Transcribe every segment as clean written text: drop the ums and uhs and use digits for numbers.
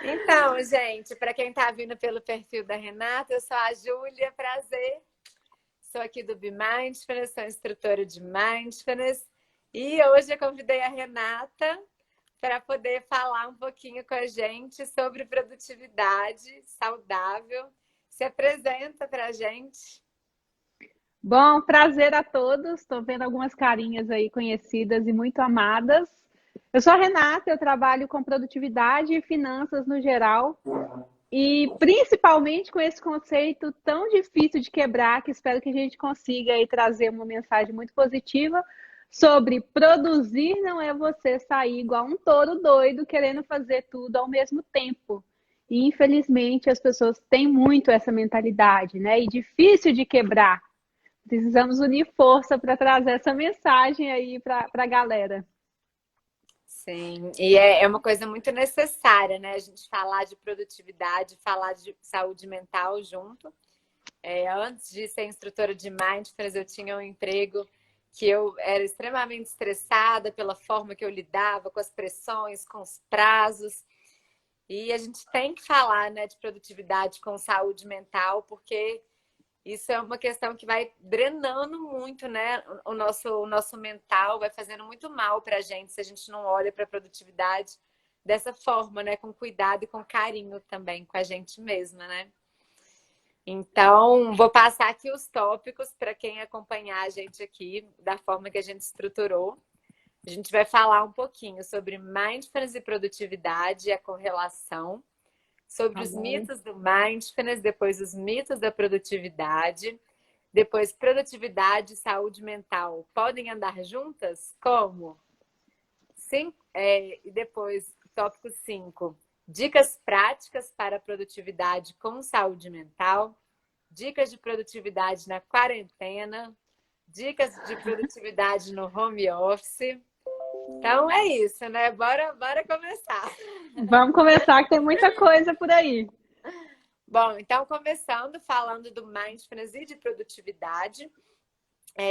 Então, gente, para quem está vindo pelo perfil da Renata, eu sou a Júlia, prazer. Sou aqui do Be Mindfulness, sou instrutora de Mindfulness. E hoje eu convidei a Renata para poder falar um pouquinho com a gente sobre produtividade saudável. Se apresenta para a gente. Bom, prazer a todos. Estou vendo algumas carinhas aí conhecidas e muito amadas. Eu sou a Renata, eu trabalho com produtividade e finanças no geral, e principalmente com esse conceito tão difícil de quebrar, que espero que a gente consiga aí trazer uma mensagem muito positiva sobre produzir não é você sair igual um touro doido querendo fazer tudo ao mesmo tempo. E infelizmente as pessoas têm muito essa mentalidade, né? E difícil de quebrar. Precisamos unir força para trazer essa mensagem aí para a galera. Sim, e é uma coisa muito necessária, né? A gente falar de produtividade, falar de saúde mental junto. Antes de ser instrutora de Mindfulness, eu tinha um emprego que eu era extremamente estressada pela forma que eu lidava com as pressões, com os prazos. E a gente tem que falar, né, de produtividade com saúde mental, porque isso é uma questão que vai drenando muito, né? O nosso mental vai fazendo muito mal para a gente se a gente não olha para a produtividade dessa forma, né? Com cuidado e com carinho também com a gente mesma, né? Então, vou passar aqui os tópicos para quem acompanhar a gente aqui, da forma que a gente estruturou. A gente vai falar um pouquinho sobre mindfulness e produtividade e a correlação, sobre os Adoro. mitos do mindfulness, depois os mitos da produtividade, depois produtividade e saúde mental. Podem andar juntas? Como? Sim, e depois, tópico 5. Dicas práticas para produtividade com saúde mental. Dicas de produtividade na quarentena, dicas de produtividade no home office. Então é isso, né? Bora começar. Vamos começar que tem muita coisa por aí. Bom, então começando falando do mindfulness e de produtividade.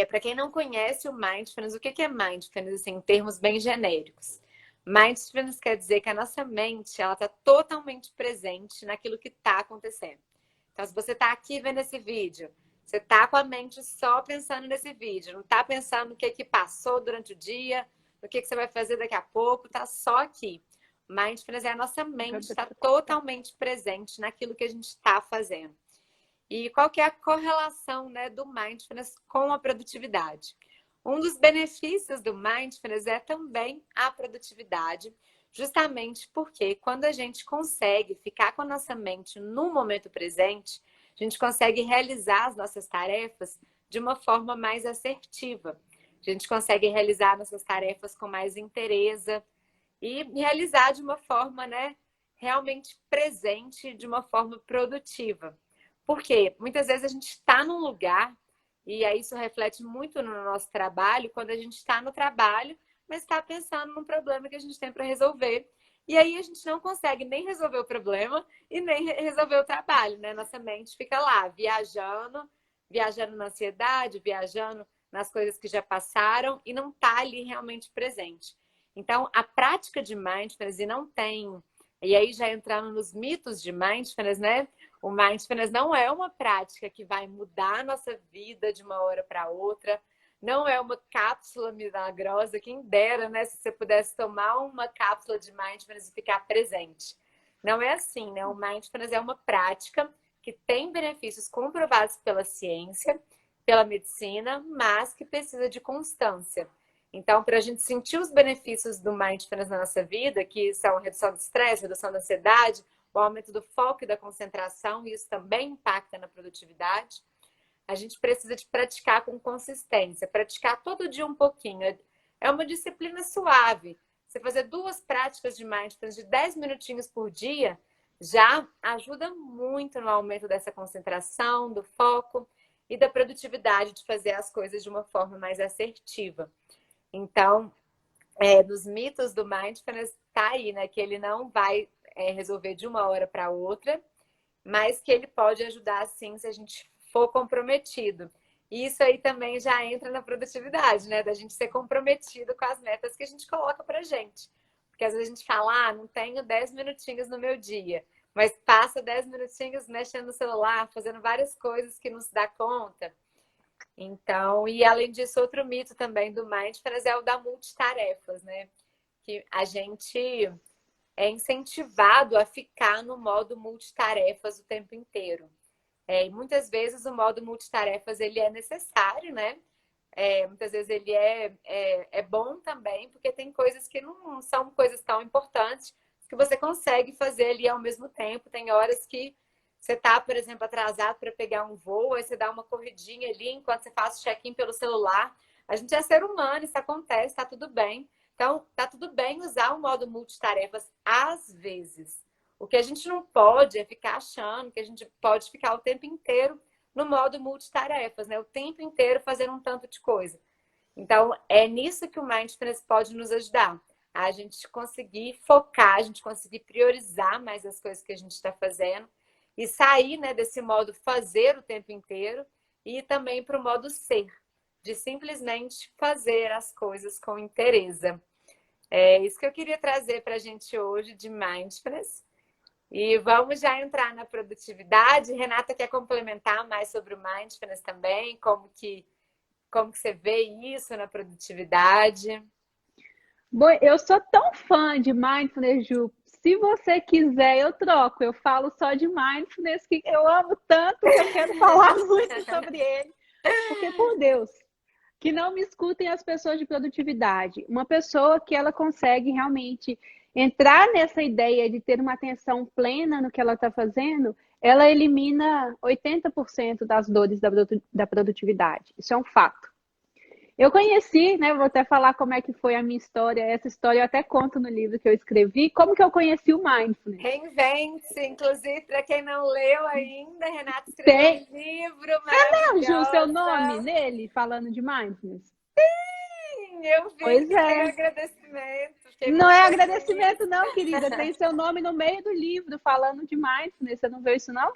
Para quem não conhece o mindfulness, o que é mindfulness, assim, em termos bem genéricos? Mindfulness quer dizer que a nossa mente ela está totalmente presente naquilo que está acontecendo. Então, se você está aqui vendo esse vídeo, você está com a mente só pensando nesse vídeo, não está pensando no que passou durante o dia, no que você vai fazer daqui a pouco, está só aqui. Mindfulness é a nossa mente está totalmente presente naquilo que a gente está fazendo. E qual que é a correlação, né, do mindfulness com a produtividade? Um dos benefícios do mindfulness é também a produtividade, justamente porque quando a gente consegue ficar com a nossa mente no momento presente, a gente consegue realizar as nossas tarefas de uma forma mais assertiva. A gente consegue realizar nossas tarefas com mais interesse e realizar de uma forma, né, realmente presente, de uma forma produtiva. Porque muitas vezes a gente está num lugar, e aí isso reflete muito no nosso trabalho, quando a gente está no trabalho, mas está pensando num problema que a gente tem para resolver. E aí a gente não consegue nem resolver o problema e nem resolver o trabalho, né? Nossa mente fica lá, viajando, viajando na ansiedade, viajando nas coisas que já passaram e não está ali realmente presente. Então, a prática de mindfulness, e não tem... E aí já entrando nos mitos de mindfulness, né? O mindfulness não é uma prática que vai mudar a nossa vida de uma hora para outra. Não é uma cápsula milagrosa. Quem dera, né? Se você pudesse tomar uma cápsula de mindfulness e ficar presente. Não é assim, né? O mindfulness é uma prática que tem benefícios comprovados pela ciência, pela medicina, mas que precisa de constância. Então, para a gente sentir os benefícios do mindfulness na nossa vida, que são a redução do estresse, redução da ansiedade, o aumento do foco e da concentração, e isso também impacta na produtividade, a gente precisa de praticar com consistência, praticar todo dia um pouquinho. É uma disciplina suave. Você fazer 2 práticas de mindfulness de 10 minutinhos por dia já ajuda muito no aumento dessa concentração, do foco e da produtividade de fazer as coisas de uma forma mais assertiva. Então, dos mitos do mindfulness tá aí, né? Que ele não vai resolver de uma hora para outra, mas que ele pode ajudar sim se a gente for comprometido. E isso aí também já entra na produtividade, né? Da gente ser comprometido com as metas que a gente coloca pra gente. Porque às vezes a gente fala, não tenho 10 minutinhos no meu dia, mas passa 10 minutinhos mexendo no celular, fazendo várias coisas que não se dá conta. Então, e além disso, outro mito também do Mindfulness é o da multitarefas, né? Que a gente é incentivado a ficar no modo multitarefas o tempo inteiro. E muitas vezes o modo multitarefas ele é necessário, né? Muitas vezes ele é bom também, porque tem coisas que não são coisas tão importantes que você consegue fazer ali ao mesmo tempo. Tem horas que você tá, por exemplo, atrasado para pegar um voo, aí você dá uma corridinha ali enquanto você faz o check-in pelo celular. A gente é ser humano, isso acontece, tá tudo bem. Então, tá tudo bem usar o modo multitarefas às vezes. O que a gente não pode é ficar achando que a gente pode ficar o tempo inteiro no modo multitarefas, né? O tempo inteiro fazendo um tanto de coisa. Então, é nisso que o Mindfulness pode nos ajudar. A gente conseguir focar, a gente conseguir priorizar mais as coisas que a gente está fazendo e sair, né, desse modo fazer o tempo inteiro e ir também para o modo ser, de simplesmente fazer as coisas com interesse. É isso que eu queria trazer para a gente hoje de Mindfulness. E vamos já entrar na produtividade. Renata quer complementar mais sobre o Mindfulness também, como que você vê isso na produtividade. Bom, eu sou tão fã de Mindfulness, Ju. Se você quiser, eu troco. Eu falo só de Mindfulness, que eu amo tanto que eu quero falar muito sobre ele. Porque, por Deus, que não me escutem as pessoas de produtividade. Uma pessoa que ela consegue realmente entrar nessa ideia de ter uma atenção plena no que ela está fazendo, ela elimina 80% das dores da produtividade. Isso é um fato. Eu conheci, né? Vou até falar como é que foi a minha história. Essa história eu até conto no livro que eu escrevi. Como que eu conheci o Mindfulness? Reinvente-se, inclusive, para quem não leu ainda, Renata escreveu Tem. um livro É mesmo, Ju, o seu nome maravilhoso. nele, falando de Mindfulness? Sim, eu vi Pois que tem é. agradecimento. Fiquei Não muito é feliz. agradecimento, não, querida. Tem seu nome no meio do livro, falando de Mindfulness. Você não viu isso, não?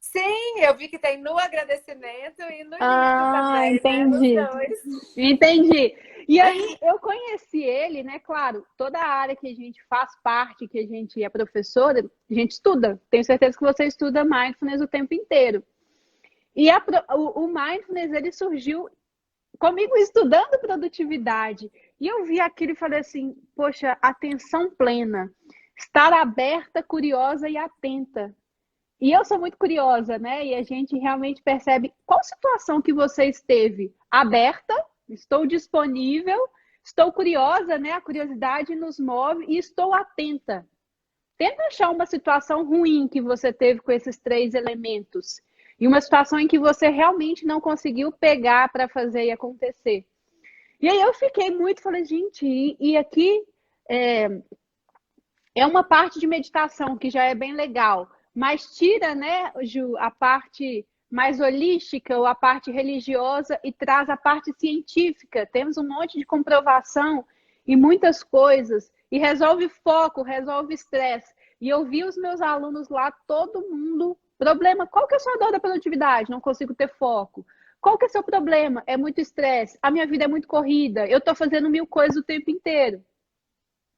Sim, eu vi que tem no agradecimento e no livro Ah, também, né? Nos entendi. dois. Entendi. E aí eu conheci ele, né? Claro, toda a área que a gente faz parte, que a gente é professora, a gente estuda. Tenho certeza que você estuda mindfulness o tempo inteiro. E o mindfulness ele surgiu comigo estudando produtividade. E eu vi aquilo e falei assim: poxa, atenção plena, estar aberta, curiosa e atenta. E eu sou muito curiosa, né? E a gente realmente percebe qual situação que você esteve aberta, estou disponível, estou curiosa, né? A curiosidade nos move e estou atenta. Tenta achar uma situação ruim que você teve com esses três elementos. E uma situação em que você realmente não conseguiu pegar para fazer e acontecer. E aí eu fiquei muito, falei, gente, e aqui é, é uma parte de meditação que já é bem legal, mas tira, né, Ju, a parte mais holística ou a parte religiosa e traz a parte científica. Temos um monte de comprovação e muitas coisas e resolve foco, resolve estresse. E eu vi os meus alunos lá, todo mundo, problema, qual que é a sua dor da produtividade? Não consigo ter foco. Qual que é o seu problema? É muito estresse. A minha vida é muito corrida. Eu estou fazendo 1000 coisas o tempo inteiro.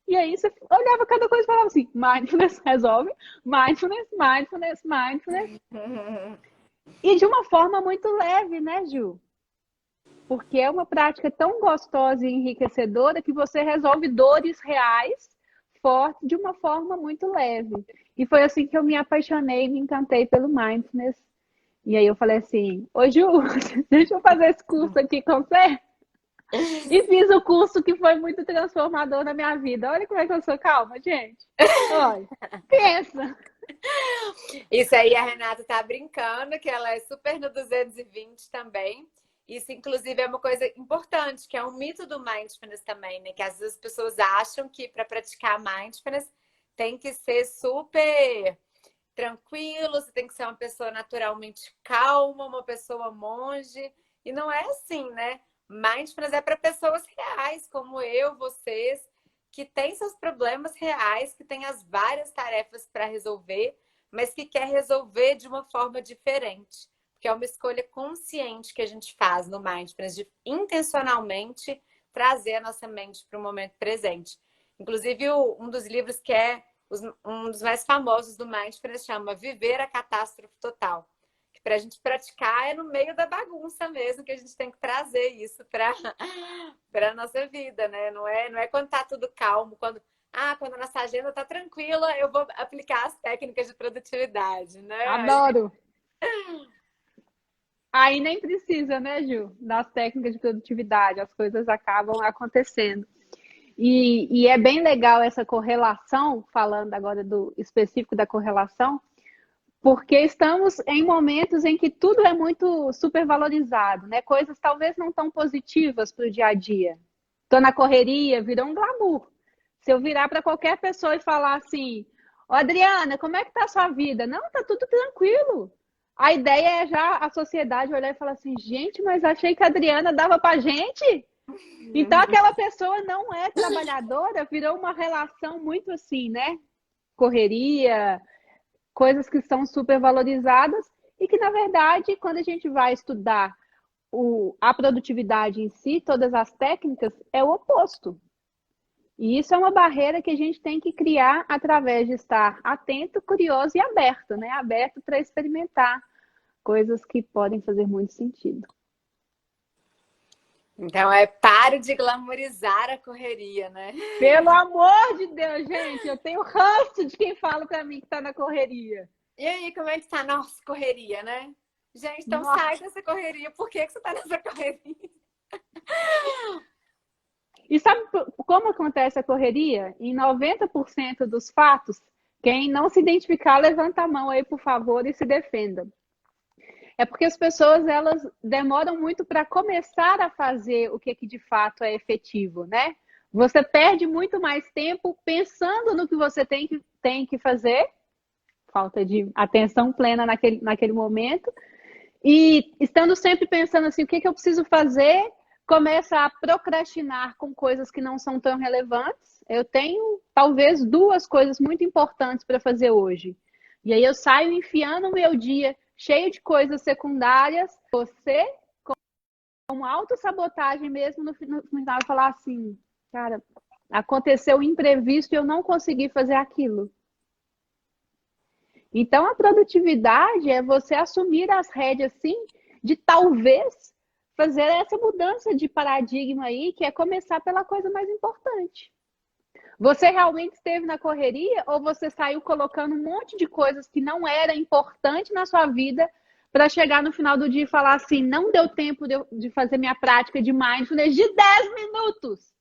E aí você olhava cada coisa e falava assim, mindfulness resolve, mindfulness, mindfulness, mindfulness. E de uma forma muito leve, né, Ju? Porque é uma prática tão gostosa e enriquecedora que você resolve dores reais, fortes, de uma forma muito leve. E foi assim que eu me apaixonei, me encantei pelo mindfulness. E aí eu falei assim, ô Ju, deixa eu fazer esse curso aqui com você. E fiz o curso que foi muito transformador na minha vida. Olha como é que eu sou calma, gente. Olha, pensa. Isso aí a Renata tá brincando, que ela é super no 220 também. Isso, inclusive, é uma coisa importante, que é um mito do mindfulness também, né? Que às vezes as pessoas acham que para praticar mindfulness tem que ser super tranquilo, você tem que ser uma pessoa naturalmente calma, uma pessoa monge. E não é assim, né? Mindfulness é para pessoas reais, como eu, vocês, que têm seus problemas reais, que têm as várias tarefas para resolver, mas que quer resolver de uma forma diferente. Porque é uma escolha consciente que a gente faz no Mindfulness, de intencionalmente trazer a nossa mente para o momento presente. Inclusive, um dos livros que é um dos mais famosos do Mindfulness chama Viver a Catástrofe Total. Que para a gente praticar é no meio da bagunça mesmo que a gente tem que trazer isso para a nossa vida, né? Não é quando tá tudo calmo, quando a nossa agenda tá tranquila, eu vou aplicar as técnicas de produtividade, né? Adoro. Aí nem precisa, né, Ju, das técnicas de produtividade, as coisas acabam acontecendo. E é bem legal essa correlação, falando agora do específico da correlação, porque estamos em momentos em que tudo é muito supervalorizado, né? Coisas talvez não tão positivas para o dia a dia. Estou na correria, virou um glamour. Se eu virar para qualquer pessoa e falar assim, ô Adriana, como é que tá a sua vida? Não, tá tudo tranquilo. A ideia é já a sociedade olhar e falar assim, gente, mas achei que a Adriana dava pra gente. Então aquela pessoa não é trabalhadora, virou uma relação muito assim, né? Correria, coisas que são supervalorizadas e que, na verdade, quando a gente vai estudar a produtividade em si, todas as técnicas, é o oposto. E isso é uma barreira que a gente tem que criar através de estar atento, curioso e aberto, né? Aberto para experimentar coisas que podem fazer muito sentido. Então pare de glamorizar a correria, né? Pelo amor de Deus, gente, eu tenho ranço de quem fala para mim que está na correria. E aí, como é que tá? Nossa, correria, né? Gente, então Nossa. sai dessa correria. Por que você tá nessa correria? E sabe como acontece a correria? Em 90% dos fatos, quem não se identificar, levanta a mão aí, por favor, e se defenda. É porque as pessoas, elas demoram muito para começar a fazer o que de fato é efetivo, né? Você perde muito mais tempo pensando no que você tem que fazer, falta de atenção plena naquele momento, e estando sempre pensando assim, o que eu preciso fazer, começa a procrastinar com coisas que não são tão relevantes. Eu tenho talvez 2 coisas muito importantes para fazer hoje. E aí eu saio enfiando o meu dia cheio de coisas secundárias. Você, com autossabotagem mesmo, no final falar assim, cara, aconteceu um imprevisto e eu não consegui fazer aquilo. Então, a produtividade é você assumir as rédeas, sim, de talvez fazer essa mudança de paradigma aí, que é começar pela coisa mais importante. Você realmente esteve na correria ou você saiu colocando um monte de coisas que não era importante na sua vida para chegar no final do dia e falar assim, não deu tempo de fazer minha prática de mindfulness de 10 minutos,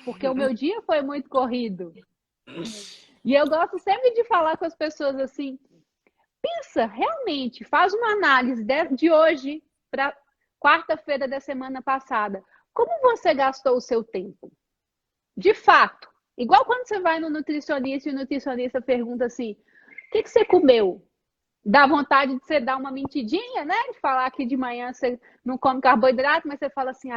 porque o meu dia foi muito corrido. E eu gosto sempre de falar com as pessoas assim, pensa, realmente, faz uma análise de hoje para quarta-feira da semana passada. Como você gastou o seu tempo? De fato. Igual quando você vai no nutricionista e o nutricionista pergunta assim, o que você comeu? Dá vontade de você dar uma mentidinha, né? De falar que de manhã você não come carboidrato, mas você fala assim,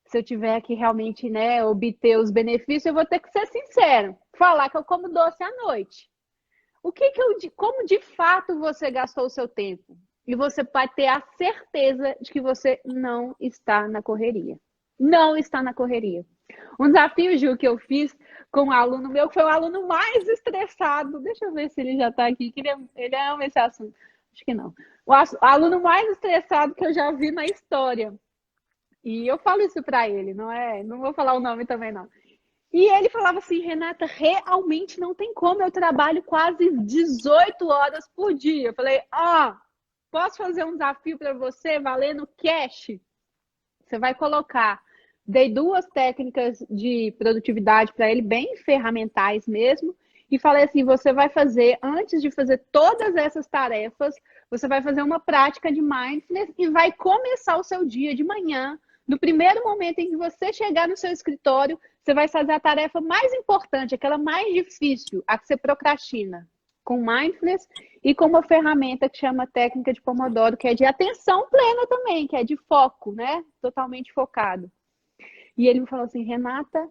se eu tiver que realmente, né, obter os benefícios, eu vou ter que ser sincero. Falar que eu como doce à noite. Como de fato você gastou o seu tempo? E você vai ter a certeza de que você não está na correria. Não está na correria. Um desafio, Ju, que eu fiz com um aluno meu, que foi o aluno mais estressado. Deixa eu ver se ele já está aqui, que ele ama esse assunto. Acho que não. O aluno mais estressado que eu já vi na história. E eu falo isso para ele, não vou falar o nome também, não. E ele falava assim, Renata, realmente não tem como, eu trabalho quase 18 horas por dia. Eu falei, posso fazer um desafio para você, valendo cash? Você vai colocar, dei 2 técnicas de produtividade para ele, bem ferramentais mesmo, e falei assim, você vai fazer, antes de fazer todas essas tarefas, você vai fazer uma prática de mindfulness e vai começar o seu dia de manhã. No primeiro momento em que você chegar no seu escritório, você vai fazer a tarefa mais importante, aquela mais difícil, a que você procrastina, com mindfulness e com uma ferramenta que chama técnica de Pomodoro, que é de atenção plena também, que é de foco, né? Totalmente focado. E ele me falou assim, Renata,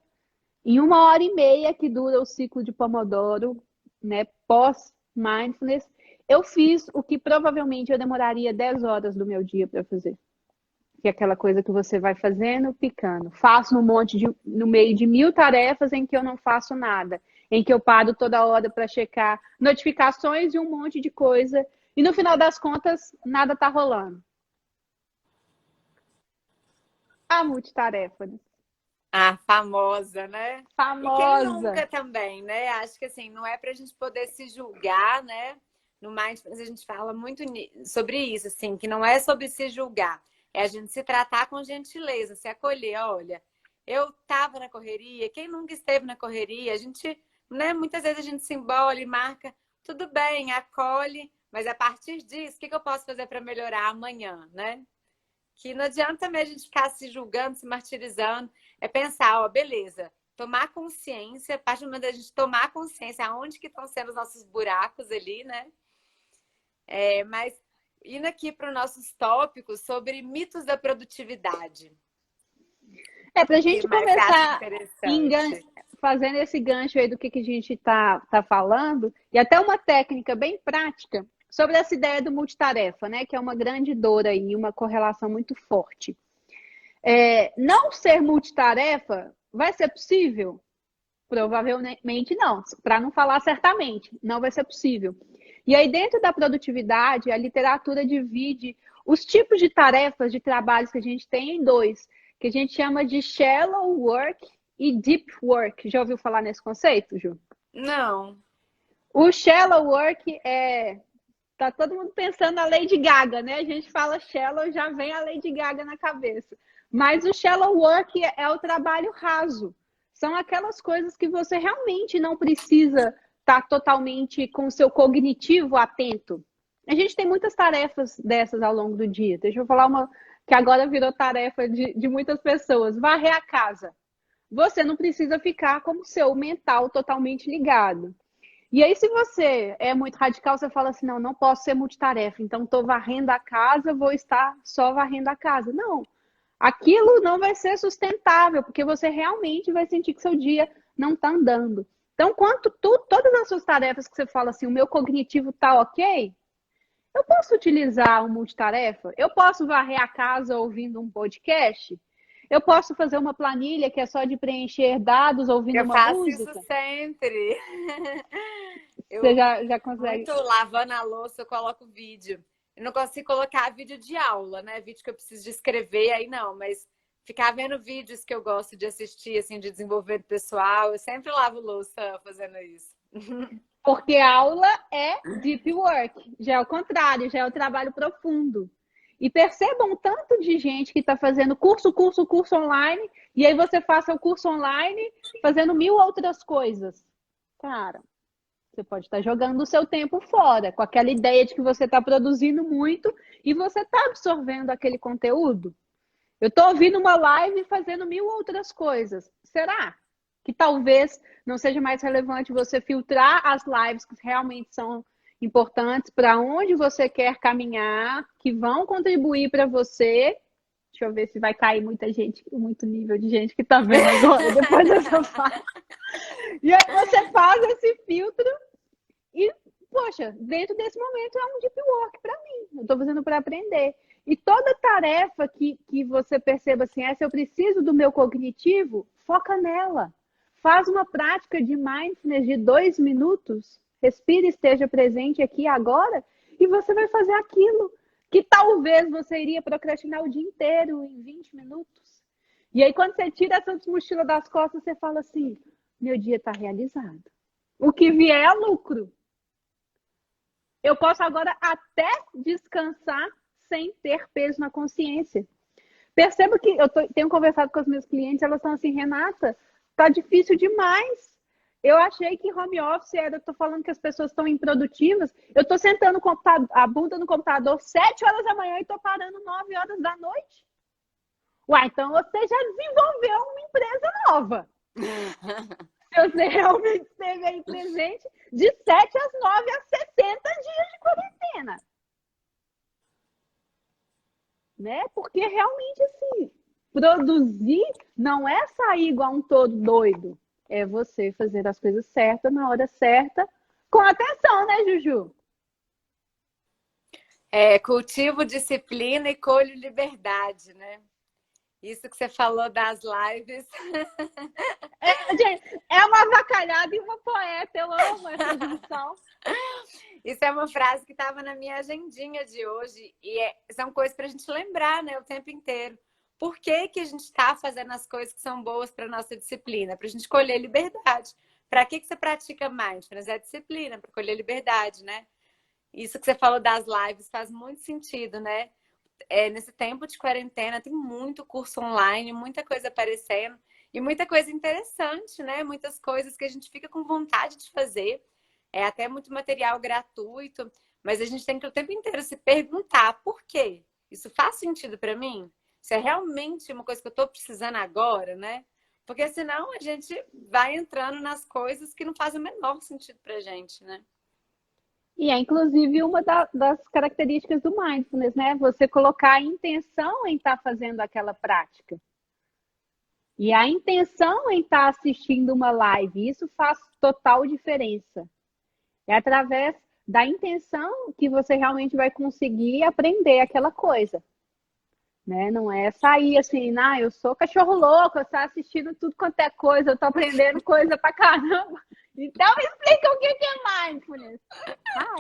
em 1h30 que dura o ciclo de Pomodoro, né, pós-mindfulness, eu fiz o que provavelmente eu demoraria 10 horas do meu dia para fazer. que é aquela coisa que você vai fazendo, picando. Faço no meio de 1000 tarefas em que eu não faço nada, em que eu paro toda hora para checar notificações e um monte de coisa, e no final das contas, nada está rolando. A multitarefa. A famosa, né? E quem Famosa. nunca também, né? Acho que assim, não é para a gente poder se julgar, né? No Mindfulness a gente fala muito sobre isso, assim, que não é sobre se julgar, é a gente se tratar com gentileza, se acolher. Olha, eu estava na correria, quem nunca esteve na correria, a gente, né? Muitas vezes a gente se embola e marca, tudo bem, acolhe, mas a partir disso, o que eu posso fazer para melhorar amanhã, né? Que não adianta também a gente ficar se julgando, se martirizando. É pensar, ó, beleza, tomar consciência, a partir do momento da gente tomar consciência aonde que estão sendo os nossos buracos ali, né? Mas indo aqui para os nossos tópicos sobre mitos da produtividade. Para a O que gente mais você acha começar interessante? fazendo esse gancho aí do que a gente tá falando, e até uma técnica bem prática sobre essa ideia do multitarefa, né? Que é uma grande dor aí, uma correlação muito forte. Não ser multitarefa vai ser possível? Provavelmente não, para não falar certamente, não vai ser possível. E aí, dentro da produtividade, a literatura divide os tipos de tarefas, de trabalhos que a gente tem em dois, que a gente chama de shallow work e deep work. Já ouviu falar nesse conceito, Ju? Não. O shallow work tá todo mundo pensando na Lady Gaga, né? A gente fala shallow, já vem a Lady Gaga na cabeça. Mas o shallow work é o trabalho raso. São aquelas coisas que você realmente não precisa estar totalmente com o seu cognitivo atento. A gente tem muitas tarefas dessas ao longo do dia. Deixa eu falar uma que agora virou tarefa de muitas pessoas. Varrer a casa. Você não precisa ficar com o seu mental totalmente ligado. E aí, se você é muito radical, você fala assim, não, não posso ser multitarefa, então estou varrendo a casa, vou estar só varrendo a casa. Não, aquilo não vai ser sustentável, porque você realmente vai sentir que seu dia não está andando. Então, todas as suas tarefas que você fala assim, o meu cognitivo está ok, eu posso utilizar um multitarefa? Eu posso varrer a casa ouvindo um podcast? Eu posso fazer uma planilha que é só de preencher dados ouvindo Eu uma faço isso música? sempre. Você Eu já consegue. muito lavando a louça, eu coloco vídeo. Eu não consigo colocar vídeo de aula, né? Vídeo que eu preciso de escrever, aí não, mas ficar vendo vídeos que eu gosto de assistir, assim, de desenvolvimento pessoal, eu sempre lavo louça fazendo isso. Porque aula é deep work, já é o contrário, já é o trabalho profundo. E percebam o tanto de gente que está fazendo curso online, e aí você faça o curso online fazendo 1000 outras coisas. Cara, você pode estar jogando o seu tempo fora, com aquela ideia de que você está produzindo muito e você está absorvendo aquele conteúdo. Eu estou ouvindo uma live fazendo 1000 outras coisas. Será que talvez não seja mais relevante você filtrar as lives que realmente são importantes para onde você quer caminhar, que vão contribuir para você? Deixa eu ver se vai cair muita gente, muito nível de gente que está vendo agora, depois dessa fala. E aí você faz esse filtro e, poxa, dentro desse momento é um deep work para mim. Eu estou fazendo para aprender. E toda tarefa que você perceba assim, essa eu preciso do meu cognitivo, foca nela. Faz uma prática de mindfulness de 2 minutos, respire, esteja presente aqui agora, e você vai fazer aquilo que talvez você iria procrastinar o dia inteiro em 20 minutos. E aí, quando você tira essa mochila das costas, você fala assim, meu dia está realizado. O que vier é lucro. Eu posso agora até descansar sem ter peso na consciência. Percebo que tenho conversado com os meus clientes, elas estão assim, Renata, tá difícil demais. Eu achei que home office eu tô falando que as pessoas estão improdutivas. Eu tô sentando a bunda no computador 7 horas da manhã e tô parando 9 horas da noite. Uai, então você já desenvolveu uma empresa nova. Se você realmente esteve aí presente de 7 às 9 a 60 dias de quarentena. Né? Porque realmente, assim, produzir não é sair igual um todo doido. É você fazer as coisas certas, na hora certa, com atenção, né, Juju? Cultivo disciplina e colho liberdade, né? Isso que você falou das lives. Gente, é uma avacalhada e uma poeta. Eu amo essa junção. Isso é uma frase que estava na minha agendinha de hoje. E são coisas para a gente lembrar, né, o tempo inteiro. Por que que a gente está fazendo as coisas que são boas para nossa disciplina? Para a gente colher liberdade. Para que você pratica mindfulness? É disciplina, para colher liberdade, né? Isso que você falou das lives faz muito sentido, né? Nesse tempo de quarentena tem muito curso online, muita coisa aparecendo e muita coisa interessante, né? Muitas coisas que a gente fica com vontade de fazer. Até muito material gratuito, mas a gente tem que o tempo inteiro se perguntar por quê? Isso faz sentido para mim? Isso é realmente uma coisa que eu estou precisando agora, né? Porque senão a gente vai entrando nas coisas que não fazem o menor sentido pra gente, né? E é inclusive uma das características do mindfulness, né? Você colocar a intenção em estar fazendo aquela prática. E a intenção em estar assistindo uma live, isso faz total diferença. É através da intenção que você realmente vai conseguir aprender aquela coisa. Né? Não é sair assim, eu sou cachorro louco, eu estou assistindo tudo quanto é coisa, eu estou aprendendo coisa pra caramba. Então me explica o que é mindfulness.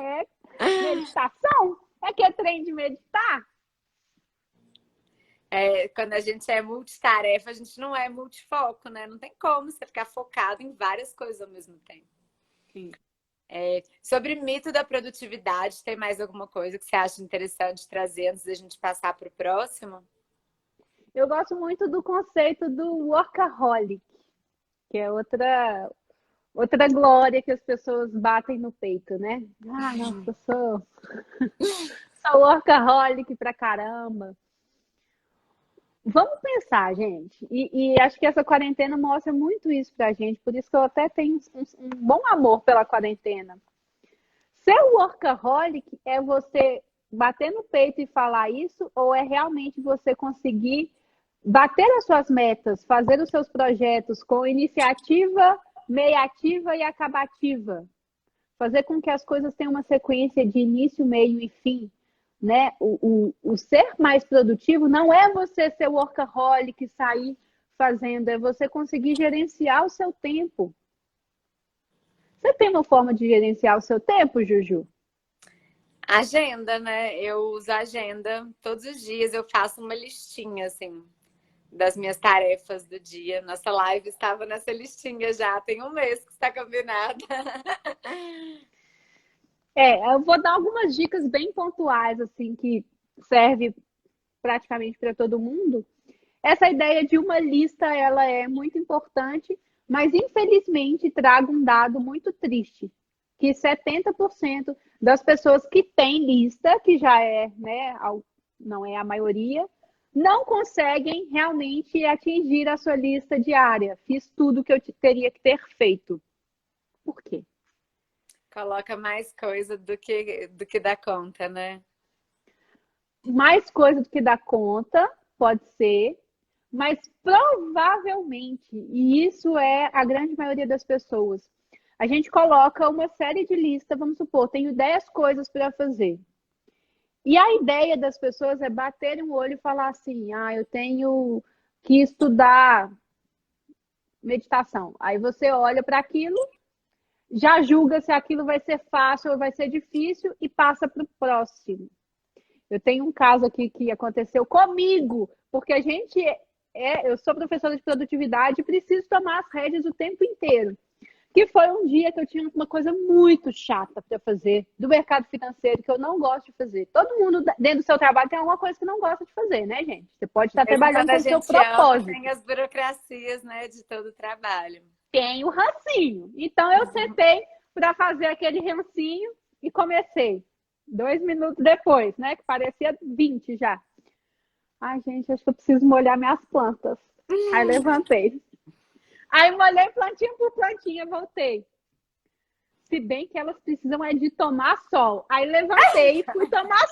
É meditação? É que é trem de meditar? Quando a gente é multitarefa, a gente não é multifoco, né? Não tem como você ficar focado em várias coisas ao mesmo tempo. Sim. Sobre mito da produtividade, tem mais alguma coisa que você acha interessante trazer antes da gente passar para o próximo? Eu gosto muito do conceito do workaholic, que é outra glória que as pessoas batem no peito, né? Nossa, eu sou workaholic pra caramba. Vamos pensar, gente. E acho que essa quarentena mostra muito isso pra gente, por isso que eu até tenho um bom amor pela quarentena. Ser workaholic é você bater no peito e falar isso, ou é realmente você conseguir bater as suas metas, fazer os seus projetos com iniciativa, meia-ativa e acabativa? Fazer com que as coisas tenham uma sequência de início, meio e fim. Né? O ser mais produtivo não é você ser workaholic, sair fazendo, é você conseguir gerenciar o seu tempo. Você tem uma forma de gerenciar o seu tempo, Juju? Agenda, né? Eu uso agenda. Todos os dias eu faço uma listinha, assim, das minhas tarefas do dia. Nossa live estava nessa listinha já. Tem um mês que está combinada. Eu vou dar algumas dicas bem pontuais, assim, que serve praticamente para todo mundo. Essa ideia de uma lista, ela é muito importante, mas infelizmente trago um dado muito triste, que 70% das pessoas que têm lista, que já é, né, não é a maioria, não conseguem realmente atingir a sua lista diária. Fiz tudo que eu teria que ter feito. Por quê? Coloca mais coisa do que dá conta, né? Mais coisa do que dá conta, pode ser, mas provavelmente, e isso é a grande maioria das pessoas, a gente coloca uma série de listas, vamos supor, tenho 10 coisas para fazer. E a ideia das pessoas é bater o olho e falar assim, eu tenho que estudar meditação. Aí você olha para aquilo, já julga se aquilo vai ser fácil ou vai ser difícil e passa para o próximo. Eu tenho um caso aqui que aconteceu comigo, porque eu sou professora de produtividade e preciso tomar as rédeas o tempo inteiro. Que foi um dia que eu tinha uma coisa muito chata para fazer do mercado financeiro, que eu não gosto de fazer. Todo mundo dentro do seu trabalho tem alguma coisa que não gosta de fazer, né, gente? Você pode estar trabalhando com o seu propósito. Tem as burocracias, né, de todo o trabalho. Tem o rancinho. Então, eu sentei para fazer aquele rancinho e comecei. 2 minutos depois, né? Que parecia 20 já. Ai, gente, acho que eu preciso molhar minhas plantas. Aí levantei. Aí molhei plantinha por plantinha, voltei. Se bem que elas precisam de tomar sol. Aí levantei e fui tomar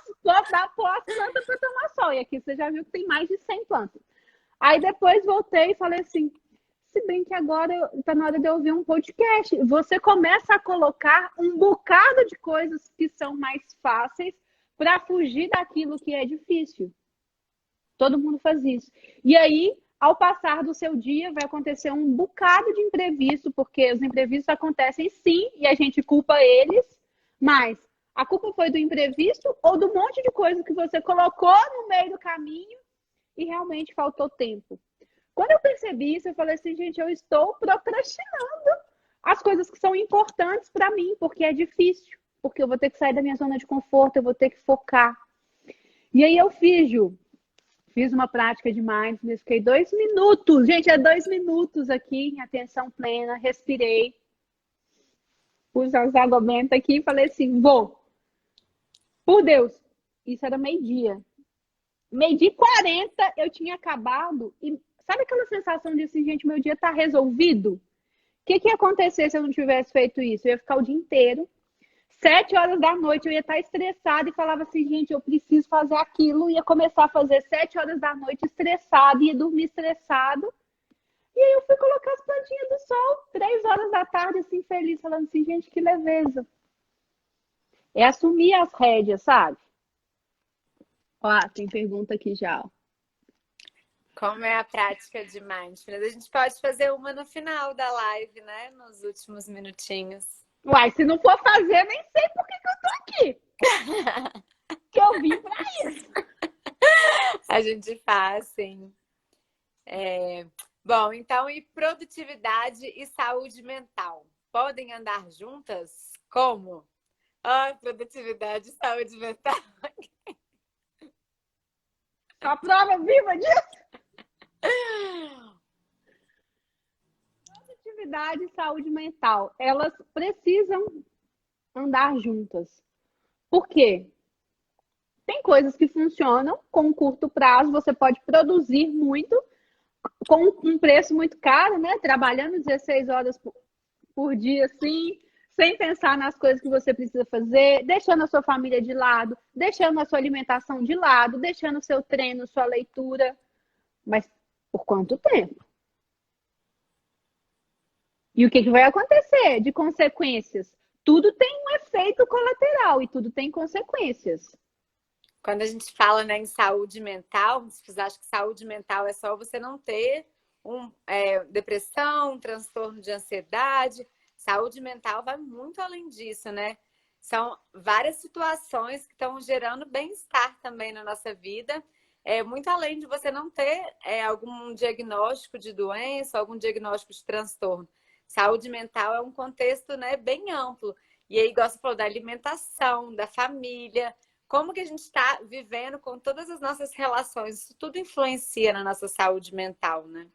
dar pôr as plantas para tomar sol. E aqui você já viu que tem mais de 100 plantas. Aí depois voltei e falei assim, se bem que agora está na hora de eu ouvir um podcast. Você começa a colocar um bocado de coisas que são mais fáceis para fugir daquilo que é difícil. Todo mundo faz isso. E aí, ao passar do seu dia, vai acontecer um bocado de imprevisto, porque os imprevistos acontecem sim, e a gente culpa eles, mas a culpa foi do imprevisto ou do monte de coisa que você colocou no meio do caminho e realmente faltou tempo. Quando eu percebi isso, eu falei assim, gente, eu estou procrastinando as coisas que são importantes para mim, porque é difícil, porque eu vou ter que sair da minha zona de conforto, eu vou ter que focar. E aí eu fiz uma prática de mindfulness, fiquei 2 minutos, gente, é 2 minutos aqui em atenção plena, respirei, pus as água benta aqui e falei assim, vou. Por Deus, isso era meio-dia. Meio-dia e 40 eu tinha acabado e sabe aquela sensação de assim, gente, meu dia tá resolvido? O que ia acontecer se eu não tivesse feito isso? Eu ia ficar o dia inteiro. 7 horas da noite eu ia estar estressada e falava assim, gente, eu preciso fazer aquilo. Ia começar a fazer 7 horas da noite estressada, ia dormir estressado. E aí eu fui colocar as plantinhas do sol, 3 horas da tarde, assim, feliz, falando assim, gente, que leveza. É assumir as rédeas, sabe? Ó, tem pergunta aqui já. Como é a prática de mindfulness? A gente pode fazer uma no final da live, né? Nos últimos minutinhos. Uai, se não for fazer, nem sei por que eu tô aqui. Que eu vim pra isso. A gente faz, sim. Bom, então, e produtividade e saúde mental? Podem andar juntas? Como? Produtividade e saúde mental. A prova viva disso. Produtividade e saúde mental, elas precisam andar juntas. Por quê? Tem coisas que funcionam com um curto prazo, você pode produzir muito com um preço muito caro, né? Trabalhando 16 horas por dia, assim, sem pensar nas coisas que você precisa fazer, deixando a sua família de lado, deixando a sua alimentação de lado, deixando o seu treino, sua leitura. Mas por quanto tempo? E o que vai acontecer de consequências? Tudo tem um efeito colateral e tudo tem consequências. Quando a gente fala, né, em saúde mental, vocês acham que saúde mental é só você não ter depressão, um transtorno de ansiedade? Saúde mental vai muito além disso, né? São várias situações que estão gerando bem-estar também na nossa vida. Muito além de você não ter algum diagnóstico de doença, algum diagnóstico de transtorno. Saúde mental é um contexto, né, bem amplo. E aí, igual você falou, da alimentação, da família, como que a gente está vivendo com todas as nossas relações. Isso tudo influencia na nossa saúde mental, né?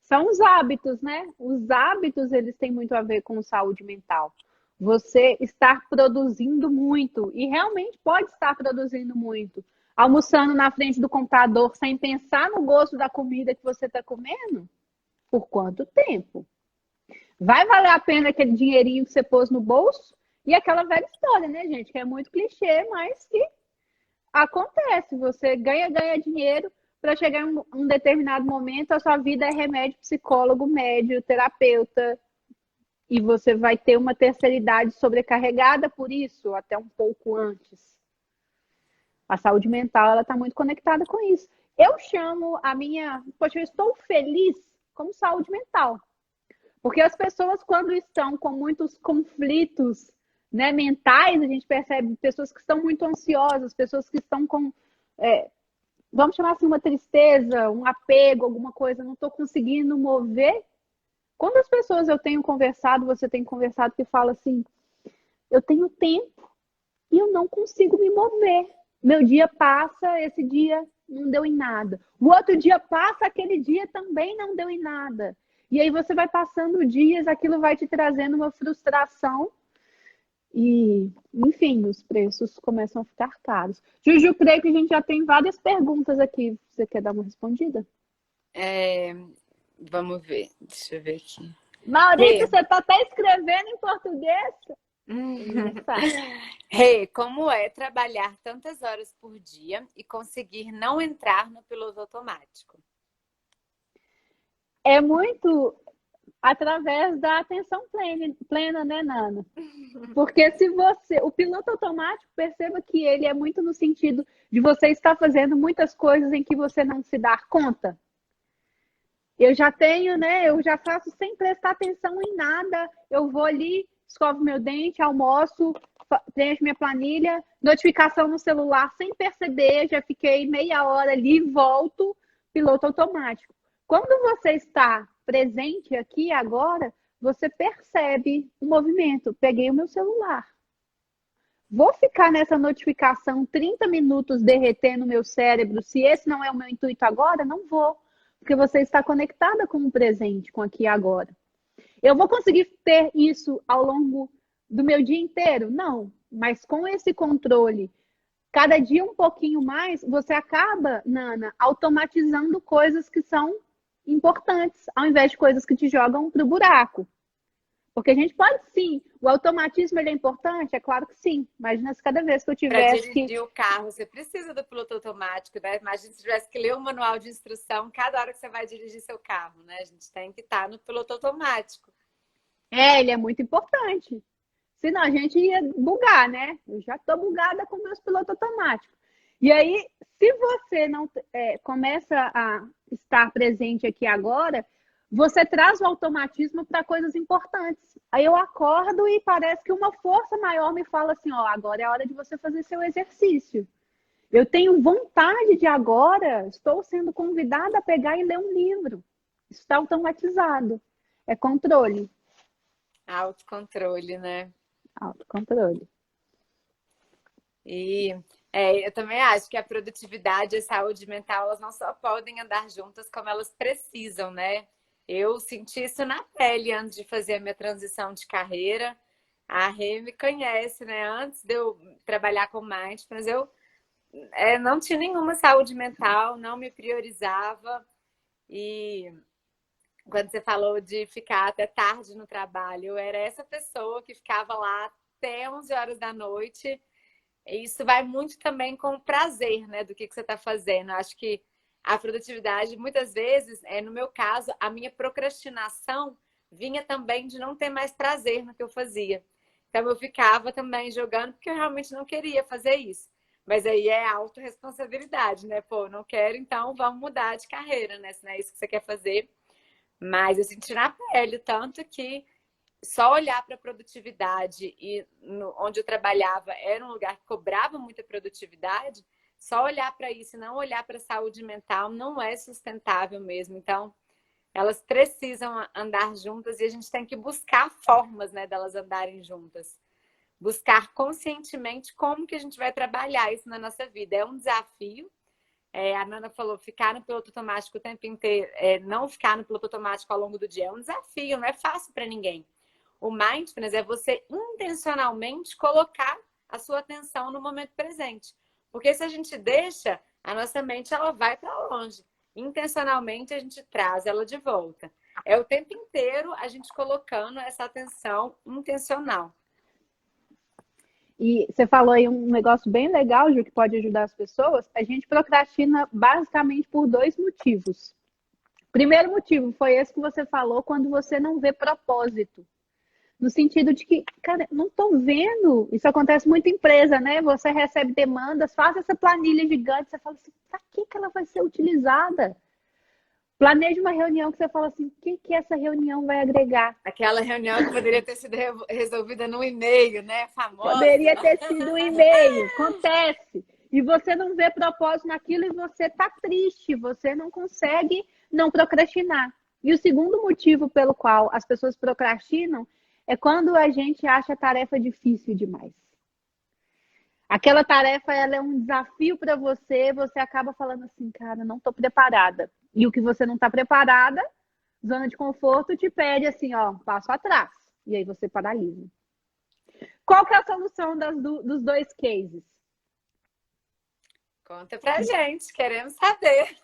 São os hábitos, né? Os hábitos, eles têm muito a ver com saúde mental. Você estar produzindo muito, e realmente pode estar produzindo muito, almoçando na frente do computador sem pensar no gosto da comida que você está comendo? Por quanto tempo? Vai valer a pena aquele dinheirinho que você pôs no bolso? E aquela velha história, né, gente? Que é muito clichê, mas que acontece. Você ganha dinheiro para chegar em um determinado momento, a sua vida é remédio, psicólogo, médio, terapeuta. E você vai ter uma terceira idade sobrecarregada por isso, até um pouco antes. A saúde mental, ela está muito conectada com isso. Eu chamo a minha... Poxa, eu estou feliz como saúde mental. Porque as pessoas, quando estão com muitos conflitos, né, mentais, a gente percebe pessoas que estão muito ansiosas, pessoas que estão com, vamos chamar assim, uma tristeza, um apego, alguma coisa, não estou conseguindo mover. Quando as pessoas eu tenho conversado, você tem conversado, que fala assim, eu tenho tempo e eu não consigo me mover. Meu dia passa, esse dia não deu em nada. O outro dia passa, aquele dia também não deu em nada. E aí você vai passando dias, aquilo vai te trazendo uma frustração e, enfim, os preços começam a ficar caros. Juju, creio que a gente já tem várias perguntas aqui. Você quer dar uma respondida? Vamos ver. Deixa eu ver aqui. Maurício, você está até escrevendo em português? Como é trabalhar tantas horas por dia e conseguir não entrar no piloto automático? É muito... através da atenção plena, né, Nana? Porque se você, o piloto automático, perceba que ele é muito no sentido de você estar fazendo muitas coisas em que você não se dá conta. Eu já tenho, né? Eu já faço sem prestar atenção em nada. Eu vou ali, escovo meu dente, almoço, preencho minha planilha, notificação no celular sem perceber, já fiquei meia hora ali, volto, piloto automático. Quando você está presente aqui agora, você percebe o movimento. Peguei o meu celular. Vou ficar nessa notificação 30 minutos derretendo o meu cérebro. Se esse não é o meu intuito agora, não vou. Porque você está conectada com o presente, com aqui e agora. Eu vou conseguir ter isso ao longo do meu dia inteiro? Não. Mas com esse controle, cada dia um pouquinho mais, você acaba, Nana, automatizando coisas que são importantes, ao invés de coisas que te jogam para o buraco. Porque a gente pode sim. O automatismo ele é importante? É claro que sim. Imagina se cada vez que eu Para tivesse dirigir o carro, você precisa do piloto automático, né? Imagina se tivesse que ler o manual de instrução cada hora que você vai dirigir seu carro, né? A gente tem que estar no piloto automático. Ele é muito importante. Senão a gente ia bugar, né? Eu já estou bugada com meus pilotos automáticos. E aí, se você não começa a estar presente aqui agora, você traz o automatismo para coisas importantes. Aí eu acordo e parece que uma força maior me fala assim, ó, agora é a hora de você fazer seu exercício. Eu tenho vontade de agora, estou sendo convidada a pegar e ler um livro. Isso está automatizado. É controle. Autocontrole, né? Autocontrole. E eu também acho que a produtividade e a saúde mental, elas não só podem andar juntas, como elas precisam, né? Eu senti isso na pele antes de fazer a minha transição de carreira. A Rê me conhece, né? Antes de eu trabalhar com mindfulness, eu não tinha nenhuma saúde mental, não me priorizava. E quando você falou de ficar até tarde no trabalho, eu era essa pessoa que ficava lá até 11 horas da noite. E isso vai muito também com o prazer, né, do que você está fazendo. Eu acho que a produtividade, muitas vezes, no meu caso, a minha procrastinação vinha também de não ter mais prazer no que eu fazia. Então, eu ficava também jogando porque eu realmente não queria fazer isso. Mas aí é autorresponsabilidade, né? Pô, não quero, então vamos mudar de carreira, né? Se não é isso que você quer fazer. Mas eu senti na pele, tanto que só olhar para a produtividade e onde eu trabalhava era um lugar que cobrava muita produtividade, só olhar para isso e não olhar para a saúde mental não é sustentável mesmo. Então, elas precisam andar juntas e a gente tem que buscar formas, né, delas andarem juntas. Buscar conscientemente como que a gente vai trabalhar isso na nossa vida. É um desafio. A Nana falou, ficar no piloto automático o tempo inteiro, não ficar no piloto automático ao longo do dia é um desafio, não é fácil para ninguém. O mindfulness é você intencionalmente colocar a sua atenção no momento presente. Porque se a gente deixa, a nossa mente ela vai para longe. Intencionalmente a gente traz ela de volta. É o tempo inteiro a gente colocando essa atenção intencional. E você falou aí um negócio bem legal, Ju, que pode ajudar as pessoas. A gente procrastina basicamente por dois motivos. Primeiro motivo foi esse que você falou, quando você não vê propósito. No sentido de que, cara, não estou vendo. Isso acontece muito em empresa, né? Você recebe demandas, faz essa planilha gigante, você fala assim, para que ela vai ser utilizada? Planeje uma reunião que você fala assim, o que essa reunião vai agregar? Aquela reunião que poderia ter sido resolvida num e-mail, né? Famosa. Poderia ter sido um e-mail. Acontece. E você não vê propósito naquilo e você tá triste. Você não consegue não procrastinar. E o segundo motivo pelo qual as pessoas procrastinam é quando a gente acha a tarefa difícil demais. Aquela tarefa ela é um desafio para você, você acaba falando assim, cara, não estou preparada. E o que você não está preparada, zona de conforto, te pede assim, ó, passo atrás. E aí você paralisa. Qual que é a solução dos dois cases? Conta pra gente, queremos saber.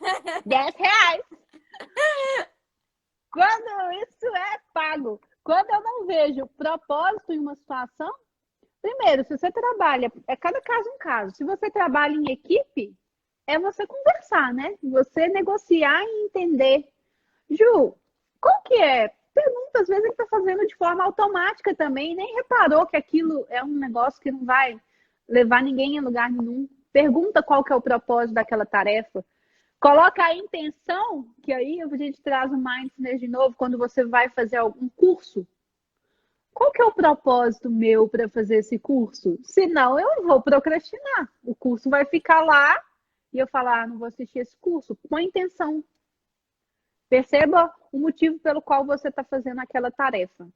R$10. Quando isso é pago. Quando eu não vejo propósito em uma situação, primeiro, se você trabalha, é cada caso um caso. Se você trabalha em equipe, é você conversar, né? Você negociar e entender. Ju, qual que é pergunta, às vezes ele está fazendo de forma automática também, nem reparou que aquilo é um negócio que não vai levar ninguém a lugar nenhum. Pergunta qual que é o propósito daquela tarefa. Coloca a intenção, que aí a gente traz o mindfulness de novo, quando você vai fazer algum curso. Qual que é o propósito meu para fazer esse curso? Senão eu vou procrastinar. O curso vai ficar lá e eu falar, não vou assistir esse curso. Põe intenção. Perceba o motivo pelo qual você está fazendo aquela tarefa.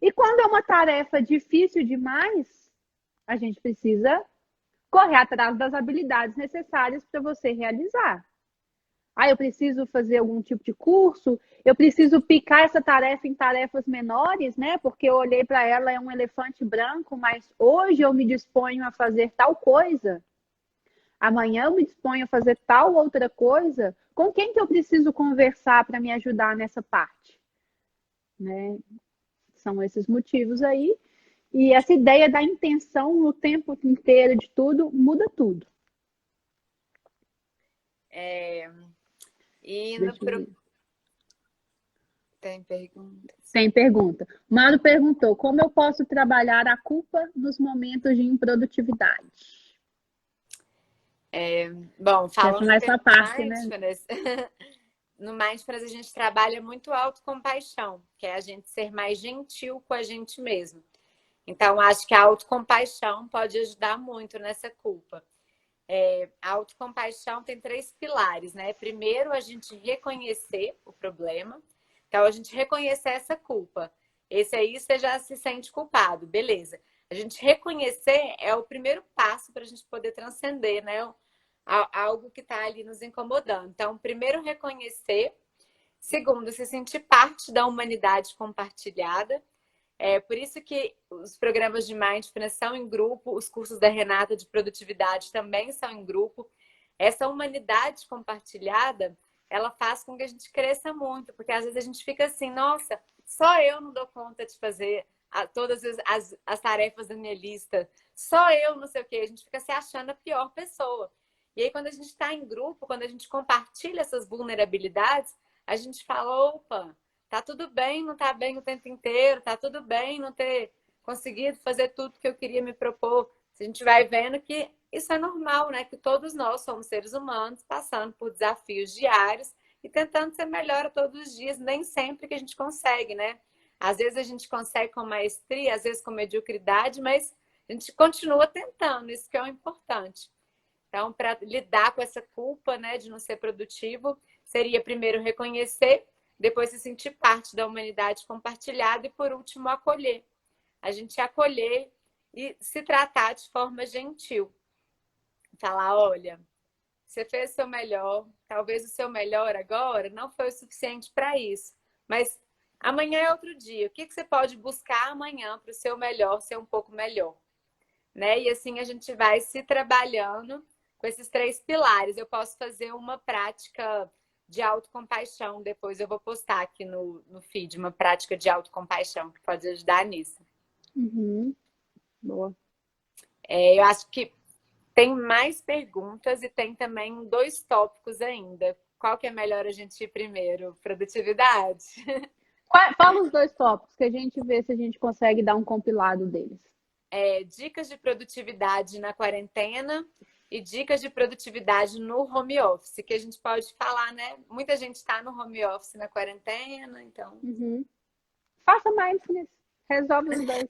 E quando é uma tarefa difícil demais, a gente precisa correr atrás das habilidades necessárias para você realizar. Ah, eu preciso fazer algum tipo de curso, eu preciso picar essa tarefa em tarefas menores, né? Porque eu olhei para ela, é um elefante branco, mas hoje eu me disponho a fazer tal coisa. Amanhã eu me disponho a fazer tal outra coisa. Com quem que eu preciso conversar para me ajudar nessa parte? Né? São esses motivos aí. E essa ideia da intenção no tempo inteiro de tudo, muda tudo. E tem perguntas? Tem pergunta. Mário perguntou, como eu posso trabalhar a culpa nos momentos de improdutividade? Bom, falando Essa parte, mindfulness, né? No mindfulness a gente trabalha muito autocompaixão, que é a gente ser mais gentil com a gente mesmo. Então, acho que a autocompaixão pode ajudar muito nessa culpa. A autocompaixão tem 3 pilares, né? Primeiro, a gente reconhecer o problema. Então, a gente reconhecer essa culpa. Esse aí você já se sente culpado, beleza. A gente reconhecer é o primeiro passo para a gente poder transcender, né? Algo que está ali nos incomodando. Então, primeiro, reconhecer. Segundo, se sentir parte da humanidade compartilhada. Por isso que os programas de Mindfulness são em grupo, os cursos da Renata de produtividade também são em grupo. Essa humanidade compartilhada, ela faz com que a gente cresça muito, porque às vezes a gente fica assim, nossa, só eu não dou conta de fazer todas as tarefas da minha lista, só eu não sei o quê, a gente fica se achando a pior pessoa. E aí quando a gente está em grupo, quando a gente compartilha essas vulnerabilidades, a gente fala, opa, tá tudo bem não tá bem o tempo inteiro, tá tudo bem não ter conseguido fazer tudo que eu queria me propor. A gente vai vendo que isso é normal, né? Que todos nós somos seres humanos passando por desafios diários e tentando ser melhor a todos os dias. Nem sempre que a gente consegue, né? Às vezes a gente consegue com maestria, às vezes com mediocridade, mas a gente continua tentando, isso que é o importante. Então, para lidar com essa culpa, né, de não ser produtivo, seria primeiro reconhecer, depois se sentir parte da humanidade compartilhada e, por último, acolher. A gente acolher e se tratar de forma gentil. Falar, olha, você fez o seu melhor, talvez o seu melhor agora não foi o suficiente para isso, mas amanhã é outro dia. O que você pode buscar amanhã para o seu melhor ser um pouco melhor? Né? E assim a gente vai se trabalhando com esses 3 pilares. Eu posso fazer uma prática de autocompaixão, depois eu vou postar aqui no feed uma prática de autocompaixão que pode ajudar nisso. Uhum. Boa. Eu acho que tem mais perguntas e tem também 2 tópicos ainda. Qual que é melhor a gente ir primeiro? Produtividade? Fala os 2 tópicos que a gente vê se a gente consegue dar um compilado deles. Dicas de produtividade na quarentena e dicas de produtividade no home office, que a gente pode falar, né? Muita gente está no home office na quarentena, então... Uhum. Faça mindfulness, resolve os 2.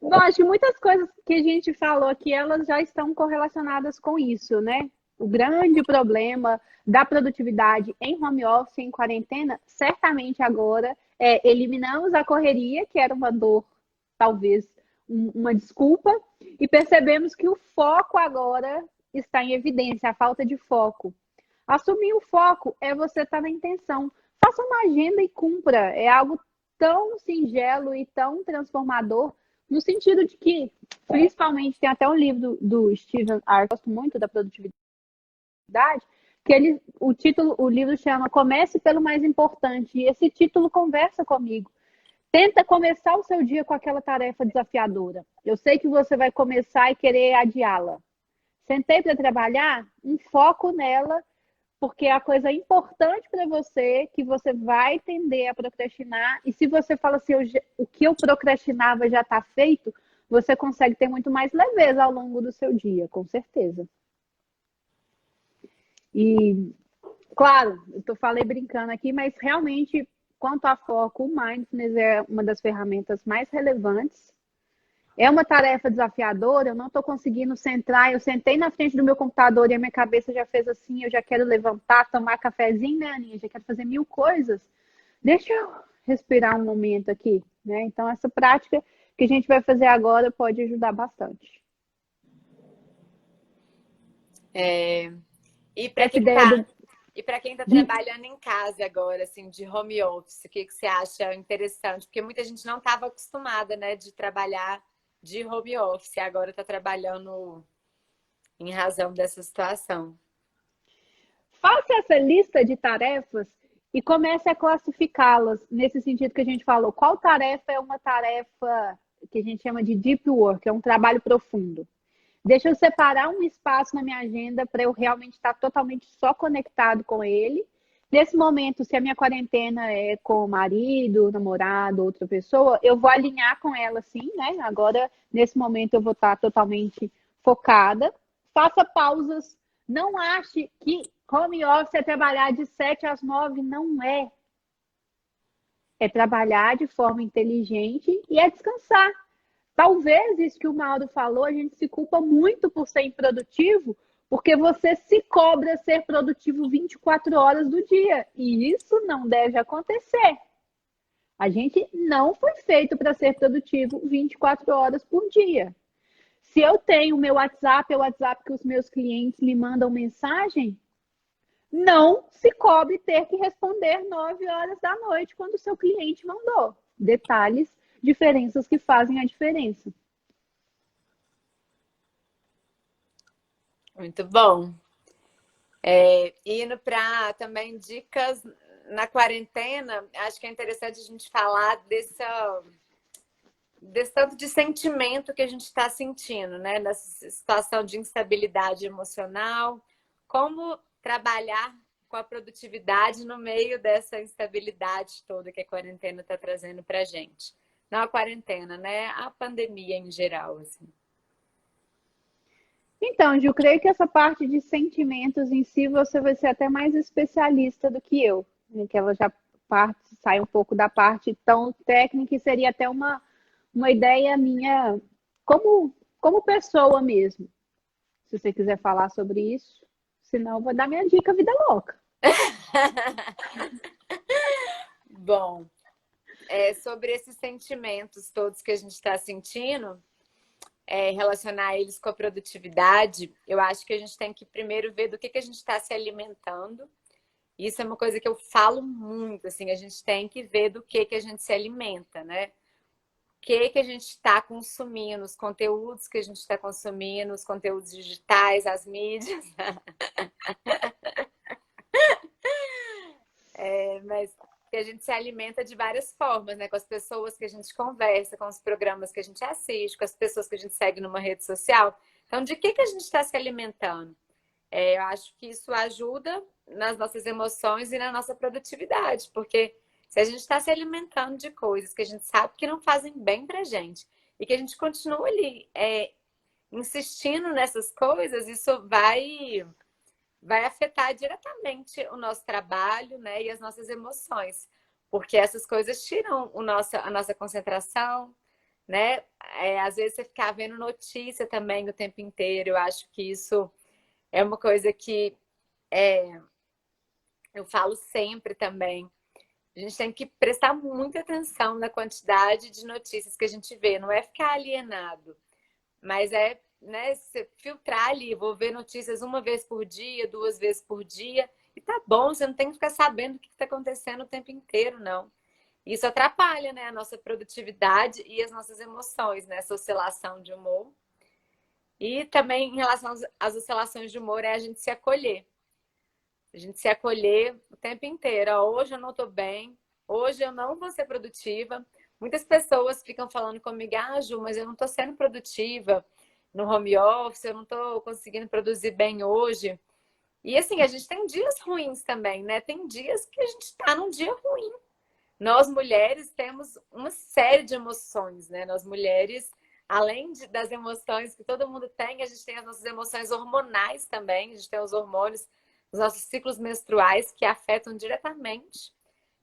Bom, acho que muitas coisas que a gente falou aqui, elas já estão correlacionadas com isso, né? O grande problema da produtividade em home office, em quarentena, certamente agora eliminamos a correria, que era uma dor, talvez uma desculpa, e percebemos que o foco agora está em evidência, a falta de foco. Assumir o foco é você estar na intenção. Faça uma agenda e cumpra. É algo tão singelo e tão transformador, no sentido de que, principalmente, tem até um livro do Stephen R. Gosto muito da produtividade, que o livro chama Comece pelo Mais Importante, e esse título conversa comigo. Tenta começar o seu dia com aquela tarefa desafiadora. Eu sei que você vai começar e querer adiá-la. Sentei para trabalhar, um foco nela, porque é a coisa importante para você, que você vai tender a procrastinar. E se você fala assim, o que eu procrastinava já está feito, você consegue ter muito mais leveza ao longo do seu dia, com certeza. E, claro, falei brincando aqui, mas realmente, quanto a foco, o Mindfulness é uma das ferramentas mais relevantes. É uma tarefa desafiadora, eu não estou conseguindo centrar. Eu sentei na frente do meu computador e a minha cabeça já fez assim, eu já quero levantar, tomar cafezinho, né, Aninha? Já quero fazer 1000 coisas. Deixa eu respirar um momento aqui, né? Então, essa prática que a gente vai fazer agora pode ajudar bastante. E para Essa quem ideia está do... trabalhando em casa agora, assim, de home office, o que você acha interessante? Porque muita gente não estava acostumada, né, de trabalhar de home office, agora está trabalhando em razão dessa situação. Faça essa lista de tarefas e comece a classificá-las nesse sentido que a gente falou. Qual tarefa é uma tarefa que a gente chama de deep work, é um trabalho profundo? Deixa eu separar um espaço na minha agenda para eu realmente estar totalmente só conectado com ele. Nesse momento, se a minha quarentena é com o marido, namorado, outra pessoa, eu vou alinhar com ela, sim, né? Agora, nesse momento, eu vou estar totalmente focada. Faça pausas. Não ache que home office é trabalhar de 7 às 9. Não é. É trabalhar de forma inteligente e é descansar. Talvez isso que o Mauro falou, a gente se culpa muito por ser improdutivo, porque você se cobra ser produtivo 24 horas do dia. E isso não deve acontecer. A gente não foi feito para ser produtivo 24 horas por dia. Se eu tenho o meu WhatsApp, é o WhatsApp que os meus clientes me mandam mensagem, não se cobre ter que responder 9 horas da noite quando o seu cliente mandou. Detalhes, diferenças que fazem a diferença. Muito bom. Indo para também dicas na quarentena, acho que é interessante a gente falar desse tanto de sentimento que a gente está sentindo, né? Nessa situação de instabilidade emocional. Como trabalhar com a produtividade no meio dessa instabilidade toda que a quarentena está trazendo para a gente. Não a quarentena, né? A pandemia em geral, assim. Então, Gil, creio que essa parte de sentimentos em si você vai ser até mais especialista do que eu, né? Que ela já sai um pouco da parte tão técnica e seria até uma ideia minha como pessoa mesmo. Se você quiser falar sobre isso, senão eu vou dar minha dica vida louca. Bom, sobre esses sentimentos todos que a gente está sentindo, relacionar eles com a produtividade, eu acho que a gente tem que primeiro ver do que a gente está se alimentando. Isso é uma coisa que eu falo muito, assim, a gente tem que ver do que a gente se alimenta, né? O que a gente está consumindo, os conteúdos que a gente está consumindo, os conteúdos digitais, as mídias. Mas que a gente se alimenta de várias formas, né? Com as pessoas que a gente conversa, com os programas que a gente assiste, com as pessoas que a gente segue numa rede social. Então, de que a gente está se alimentando? Eu acho que isso ajuda nas nossas emoções e na nossa produtividade, porque se a gente está se alimentando de coisas que a gente sabe que não fazem bem pra gente e que a gente continua ali insistindo nessas coisas, isso vai afetar diretamente o nosso trabalho, né, e as nossas emoções, porque essas coisas tiram a nossa concentração, né? Às vezes você ficar vendo notícia também o tempo inteiro, eu acho que isso é uma coisa que eu falo sempre também. A gente tem que prestar muita atenção na quantidade de notícias que a gente vê. Não é ficar alienado, mas né, filtrar ali. Vou ver notícias uma vez por dia, 2 vezes por dia. E tá bom, você não tem que ficar sabendo o que está acontecendo o tempo inteiro, não. Isso atrapalha, né, a nossa produtividade e as nossas emoções, né? Essa oscilação de humor. E também em relação às oscilações de humor é a gente se acolher. A gente se acolher o tempo inteiro. Hoje eu não estou bem, hoje eu não vou ser produtiva. Muitas pessoas ficam falando comigo, Ju, mas eu não estou sendo produtiva no home office, eu não estou conseguindo produzir bem hoje. E assim, a gente tem dias ruins também, né? Tem dias que a gente está num dia ruim. Nós mulheres temos uma série de emoções, né? Nós mulheres, das emoções que todo mundo tem, a gente tem as nossas emoções hormonais também, a gente tem os hormônios, os nossos ciclos menstruais que afetam diretamente.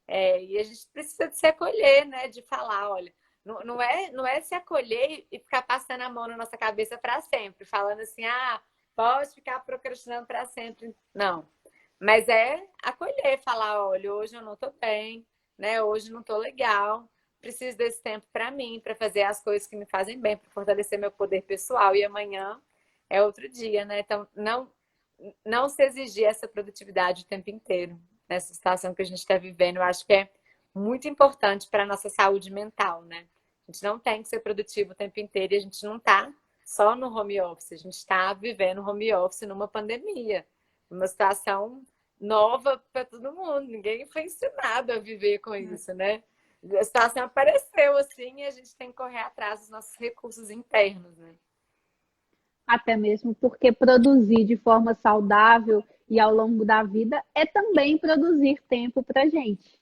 E a gente precisa de se acolher, né? De falar, olha, não é se acolher e ficar passando a mão na nossa cabeça para sempre, falando assim, pode ficar procrastinando para sempre. Não. Mas é acolher, falar, olha, hoje eu não tô bem, né? Hoje não tô legal. Preciso desse tempo para mim, para fazer as coisas que me fazem bem, para fortalecer meu poder pessoal. E amanhã é outro dia, né? Então, não se exigir essa produtividade o tempo inteiro. Nessa situação que a gente está vivendo, eu acho que é muito importante para a nossa saúde mental, né? A gente não tem que ser produtivo o tempo inteiro e a gente não está só no home office, a gente está vivendo home office numa pandemia, uma situação nova para todo mundo, ninguém foi ensinado a viver com isso, né? A situação apareceu assim e a gente tem que correr atrás dos nossos recursos internos, né? Até mesmo porque produzir de forma saudável e ao longo da vida é também produzir tempo para gente.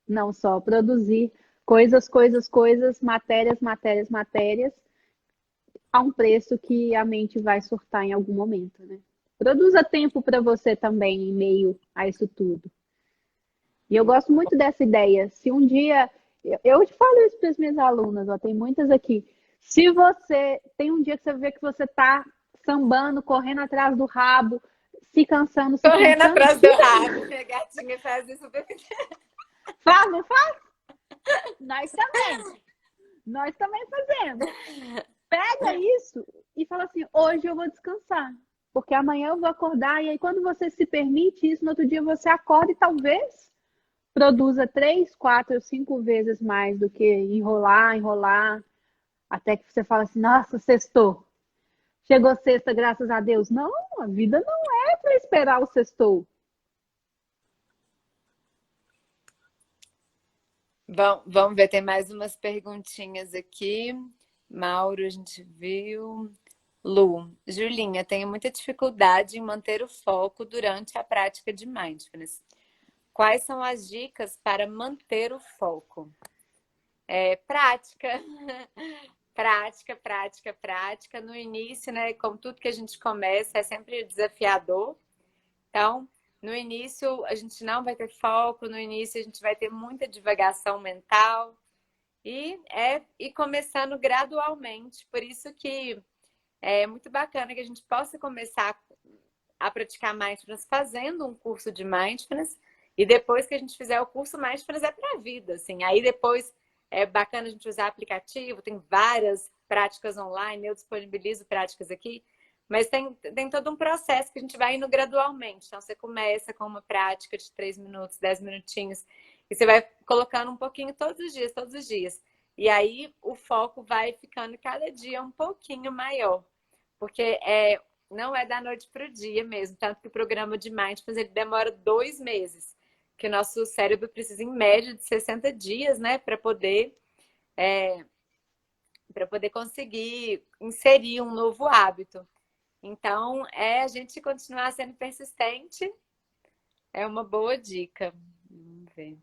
Não só produzir coisas, coisas, coisas, matérias, matérias, matérias, a um preço que a mente vai surtar em algum momento, né? Produza tempo para você também em meio a isso tudo. E eu gosto muito dessa ideia. Se um dia, eu te falo isso para as minhas alunas, ó, tem muitas aqui. Se você tem um dia que você vê que você está sambando, correndo atrás do rabo, se Correndo cansando, atrás do rabo, minha gatinha faz isso. faz, não faz? Nós também. Nós também fazemos. Pega isso e fala assim: hoje eu vou descansar, porque amanhã eu vou acordar. E aí, quando você se permite isso, no outro dia você acorda e talvez produza 3, 4, 5 vezes mais do que enrolar, enrolar, até que você fala assim: nossa, sextou. Chegou sexta, graças a Deus. Não, a vida não é para esperar o sextou. Vamos ver, tem mais umas perguntinhas aqui. Mauro, a gente viu. Lu, Julinha, tenho muita dificuldade em manter o foco durante a prática de mindfulness. Quais são as dicas para manter o foco? Prática, prática, prática, prática. No início, né, como tudo que a gente começa, é sempre desafiador. Então, no início, a gente não vai ter foco, no início, a gente vai ter muita divagação mental e começando gradualmente. Por isso que é muito bacana que a gente possa começar a praticar mindfulness fazendo um curso de mindfulness e depois que a gente fizer o curso, mindfulness é para a vida, assim. Aí depois é bacana a gente usar aplicativo, tem várias práticas online, eu disponibilizo práticas aqui, mas tem todo um processo que a gente vai indo gradualmente. Então você começa com uma prática de 3 minutos, 10 minutinhos, e você vai colocando um pouquinho todos os dias, todos os dias. E aí o foco vai ficando cada dia um pouquinho maior. Porque não é da noite para o dia mesmo. Tanto que o programa de Mindfulness ele demora 2 meses. Que o nosso cérebro precisa, em média, de 60 dias, né? Para poder conseguir inserir um novo hábito. Então, a gente continuar sendo persistente é uma boa dica. Vamos ver.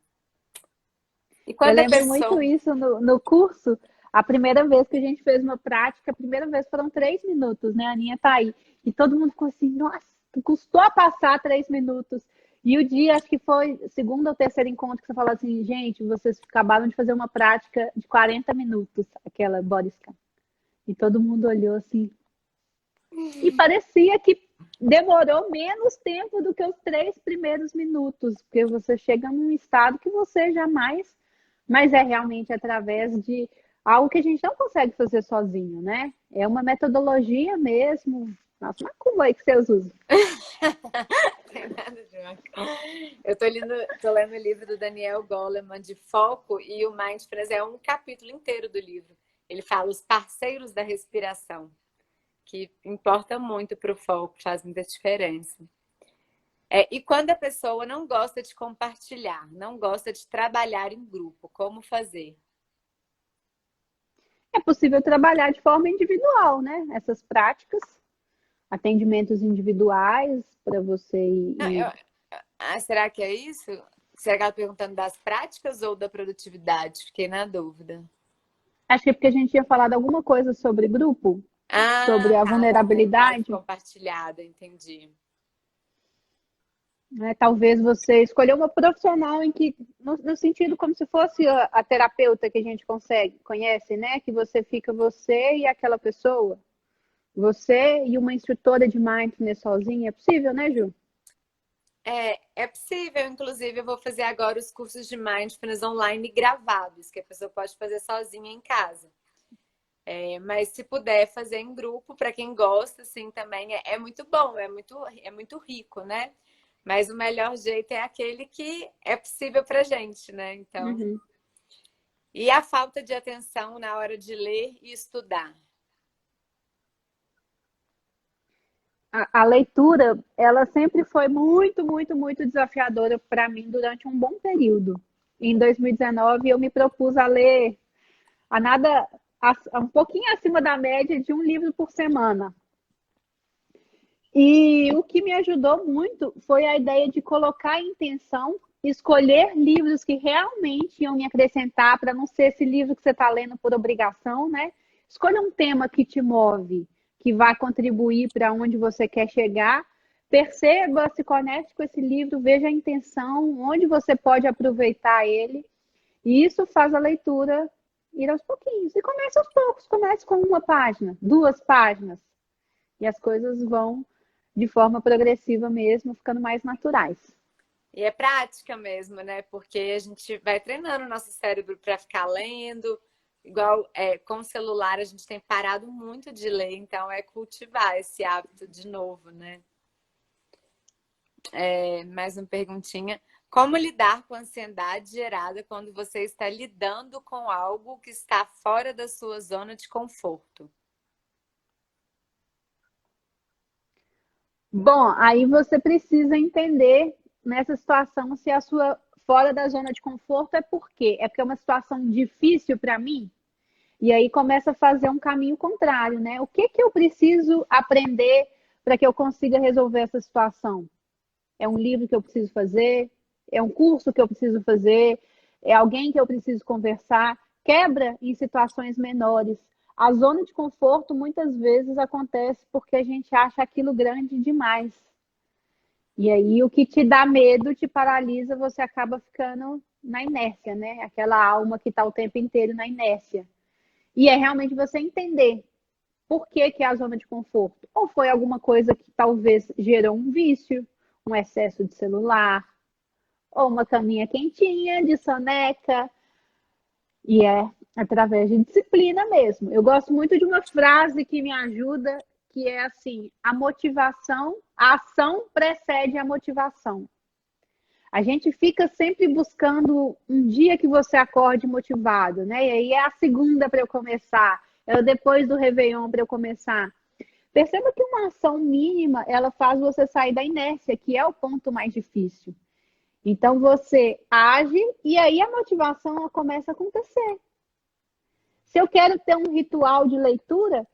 E Eu quando a lembro muito pessoa. isso no curso. A primeira vez que a gente fez uma prática, a primeira vez foram 3 minutos, né? A Aninha tá aí. E todo mundo ficou assim, nossa, custou a passar 3 minutos. E o dia, acho que foi segundo ou terceiro encontro, que você falou assim, gente, vocês acabaram de fazer uma prática de 40 minutos, aquela body scan. E todo mundo olhou assim. E parecia que demorou menos tempo do que os 3 primeiros minutos, porque você chega num estado que você jamais. Mas é realmente através de algo que a gente não consegue fazer sozinho, né? É uma metodologia mesmo. Nossa, macumba aí que vocês usam. Tem nada de Eu tô lendo o livro do Daniel Goleman de Foco e o Mindfulness é um capítulo inteiro do livro. Ele fala os parceiros da respiração, que importa muito para o foco, faz muita diferença. E quando a pessoa não gosta de compartilhar, não gosta de trabalhar em grupo, como fazer? É possível trabalhar de forma individual, né? Essas práticas. atendimentos individuais para você Não, será que é isso? Será que ela tá perguntando das práticas ou da produtividade? Fiquei na dúvida. Acho que é porque a gente tinha falado alguma coisa sobre grupo, sobre Ah, a tá. Atividade vulnerabilidade, compartilhada, entendi. né? Talvez você escolher uma profissional em que, no sentido como se fosse a terapeuta que a gente conhece, né? Que você fica você e aquela pessoa, você e uma instrutora de mindfulness sozinha. É possível, né, Ju? É possível, inclusive, eu vou fazer agora os cursos de mindfulness online gravados, que a pessoa pode fazer sozinha em casa. Mas se puder fazer em grupo, para quem gosta, assim, também é muito bom, é muito rico, né? Mas o melhor jeito é aquele que é possível pra gente, né? Então, Uhum. e a falta de atenção na hora de ler e estudar. A leitura, ela sempre foi muito, muito, muito desafiadora para mim durante um bom período. Em 2019, eu me propus a ler a nada, um pouquinho acima da média de um livro por semana. E o que me ajudou muito foi a ideia de colocar em intenção, escolher livros que realmente iam me acrescentar, para não ser esse livro que você está lendo por obrigação, né? Escolha um tema que te move, que vai contribuir para onde você quer chegar. Perceba, se conecte com esse livro, veja a intenção, onde você pode aproveitar ele. E isso faz a leitura ir aos pouquinhos. E comece aos poucos, comece com uma página, 2 páginas. E as coisas vão de forma progressiva mesmo, ficando mais naturais. E é prática mesmo, né? Porque a gente vai treinando o nosso cérebro para ficar lendo. Igual com o celular, a gente tem parado muito de ler, então é cultivar esse hábito de novo, né? Mais uma perguntinha. Como lidar com a ansiedade gerada quando você está lidando com algo que está fora da sua zona de conforto? Bom, aí você precisa entender nessa situação se a sua fora da zona de conforto é por quê? É porque é uma situação difícil para mim? E aí começa a fazer um caminho contrário, né? O que que eu preciso aprender para que eu consiga resolver essa situação? É um livro que eu preciso fazer? É um curso que eu preciso fazer? É alguém que eu preciso conversar? Quebra em situações menores. A zona de conforto muitas vezes acontece porque a gente acha aquilo grande demais. E aí o que te dá medo te paralisa, você acaba ficando na inércia, né? Aquela alma que está o tempo inteiro na inércia. E é realmente você entender por que que é a zona de conforto. Ou foi alguma coisa que talvez gerou um vício, um excesso de celular, ou uma caminha quentinha de soneca. E é através de disciplina mesmo. Eu gosto muito de uma frase que me ajuda, que é assim: a ação precede a motivação. A gente fica sempre buscando um dia que você acorde motivado, né? E aí é a segunda para eu começar, é depois do Réveillon para eu começar. Perceba que uma ação mínima, ela faz você sair da inércia, que é o ponto mais difícil. Então você age e aí a motivação começa a acontecer. Se eu quero ter um ritual de leitura,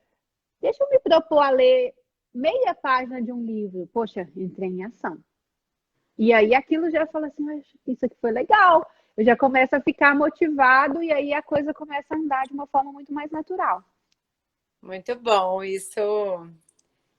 deixa eu me propor a ler meia página de um livro. Poxa, entrei em ação. E aí aquilo já fala assim, isso aqui foi legal. Eu já começo a ficar motivado e aí a coisa começa a andar de uma forma muito mais natural. Muito bom. Isso.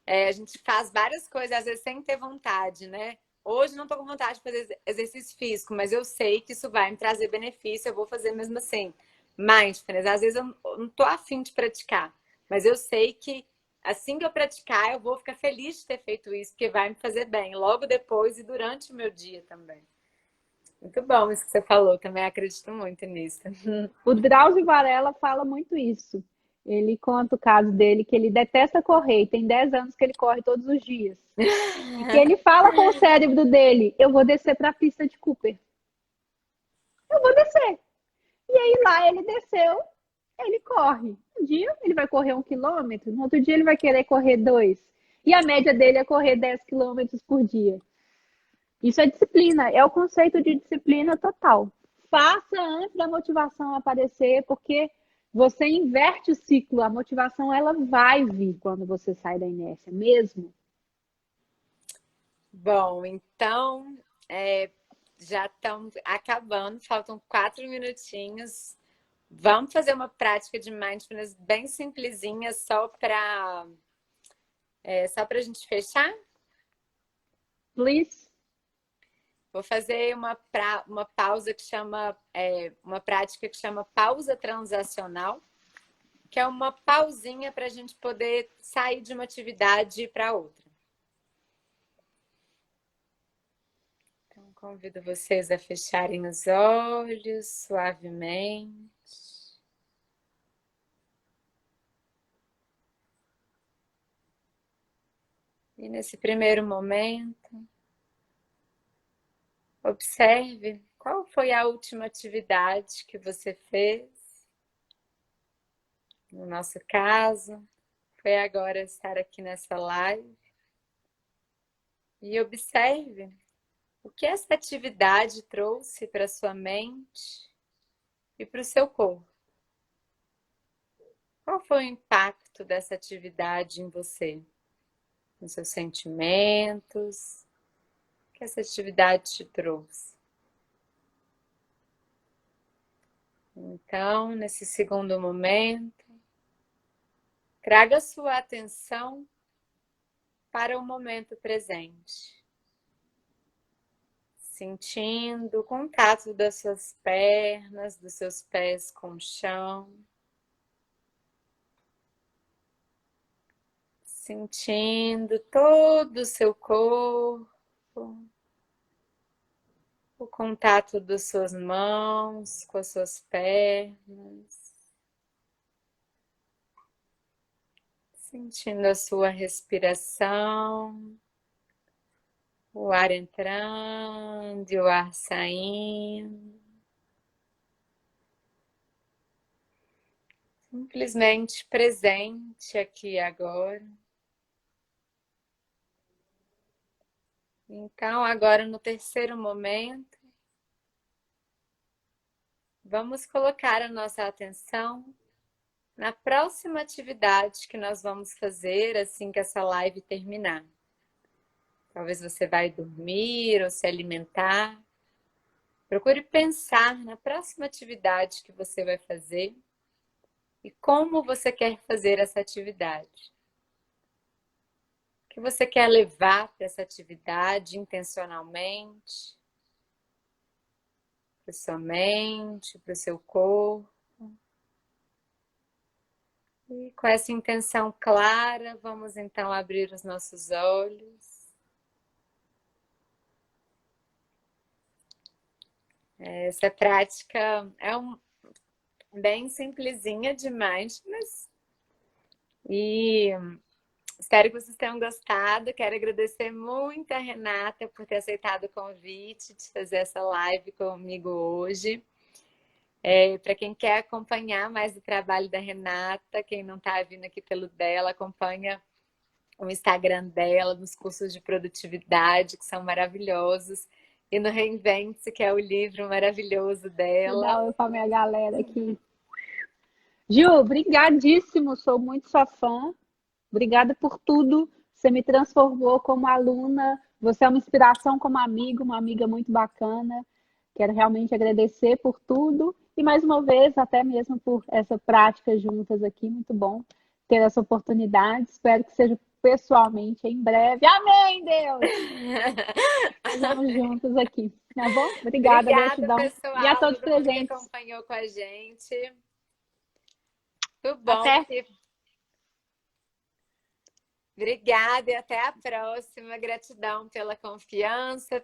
A gente faz várias coisas, às vezes sem ter vontade, né? Hoje não tô com vontade de fazer exercício físico, mas eu sei que isso vai me trazer benefício, eu vou fazer mesmo assim. Mindfulness, às vezes eu não tô afim de praticar, mas eu sei que assim que eu praticar, eu vou ficar feliz de ter feito isso, porque vai me fazer bem, logo depois e durante o meu dia também. Muito bom isso que você falou, também acredito muito nisso. O Drauzio Varela fala muito isso. Ele conta o caso dele, que ele detesta correr, e tem 10 anos que ele corre todos os dias. E que ele fala com o cérebro dele, eu vou descer para a pista de Cooper. Eu vou descer. E aí lá ele desceu, ele corre. Um dia ele vai correr 1 quilômetro, no outro dia ele vai querer correr 2. E a média dele é correr 10 quilômetros por dia. Isso é disciplina, é o conceito de disciplina total. Faça antes da motivação aparecer, porque você inverte o ciclo. A motivação, ela vai vir quando você sai da inércia, mesmo. Bom, então já estamos acabando, faltam 4 minutinhos. Vamos fazer uma prática de mindfulness bem simplesinha, só para a gente fechar? Please. Vou fazer uma pausa que chama, uma prática que chama pausa transacional, que é uma pausinha para a gente poder sair de uma atividade e ir para outra. Então, convido vocês a fecharem os olhos suavemente. E nesse primeiro momento, observe qual foi a última atividade que você fez. No nosso caso, foi agora estar aqui nessa live. E observe o que essa atividade trouxe para sua mente e para o seu corpo. Qual foi o impacto dessa atividade em você? Nos seus sentimentos? O que essa atividade te trouxe? Então, nesse segundo momento, traga sua atenção para o momento presente. Sentindo o contato das suas pernas, dos seus pés com o chão. Sentindo todo o seu corpo, o contato das suas mãos com as suas pernas. Sentindo a sua respiração, o ar entrando e o ar saindo. Simplesmente presente aqui e agora. Então, agora no terceiro momento, vamos colocar a nossa atenção na próxima atividade que nós vamos fazer assim que essa live terminar. Talvez você vai dormir ou se alimentar. Procure pensar na próxima atividade que você vai fazer e como você quer fazer essa atividade. O que você quer levar para essa atividade intencionalmente, para sua mente, para o seu corpo. E com essa intenção clara, vamos então abrir os nossos olhos. Essa prática é bem simplesinha de mindfulness. E espero que vocês tenham gostado. Quero agradecer muito a Renata por ter aceitado o convite de fazer essa live comigo hoje. Para quem quer acompanhar mais o trabalho da Renata, quem não está vindo aqui pelo dela, acompanha o Instagram dela, nos cursos de produtividade, que são maravilhosos. E no Reinvente-se, que é o livro maravilhoso dela. Dá oi para minha galera aqui. Ju, brigadíssimo, sou muito sua fã. Obrigada por tudo. Você me transformou como aluna. Você é uma inspiração como amigo, uma amiga muito bacana. Quero realmente agradecer por tudo. E mais uma vez, até mesmo por essa prática juntas aqui. Muito bom ter essa oportunidade. Espero que seja pessoalmente em breve. Amém, Deus! Estamos juntos aqui, tá bom? Obrigada, gratidão. Pessoal, E a todos todo mundo que presentes. acompanhou com a gente. Tudo bom. Até. Obrigada e até a próxima. Gratidão pela confiança.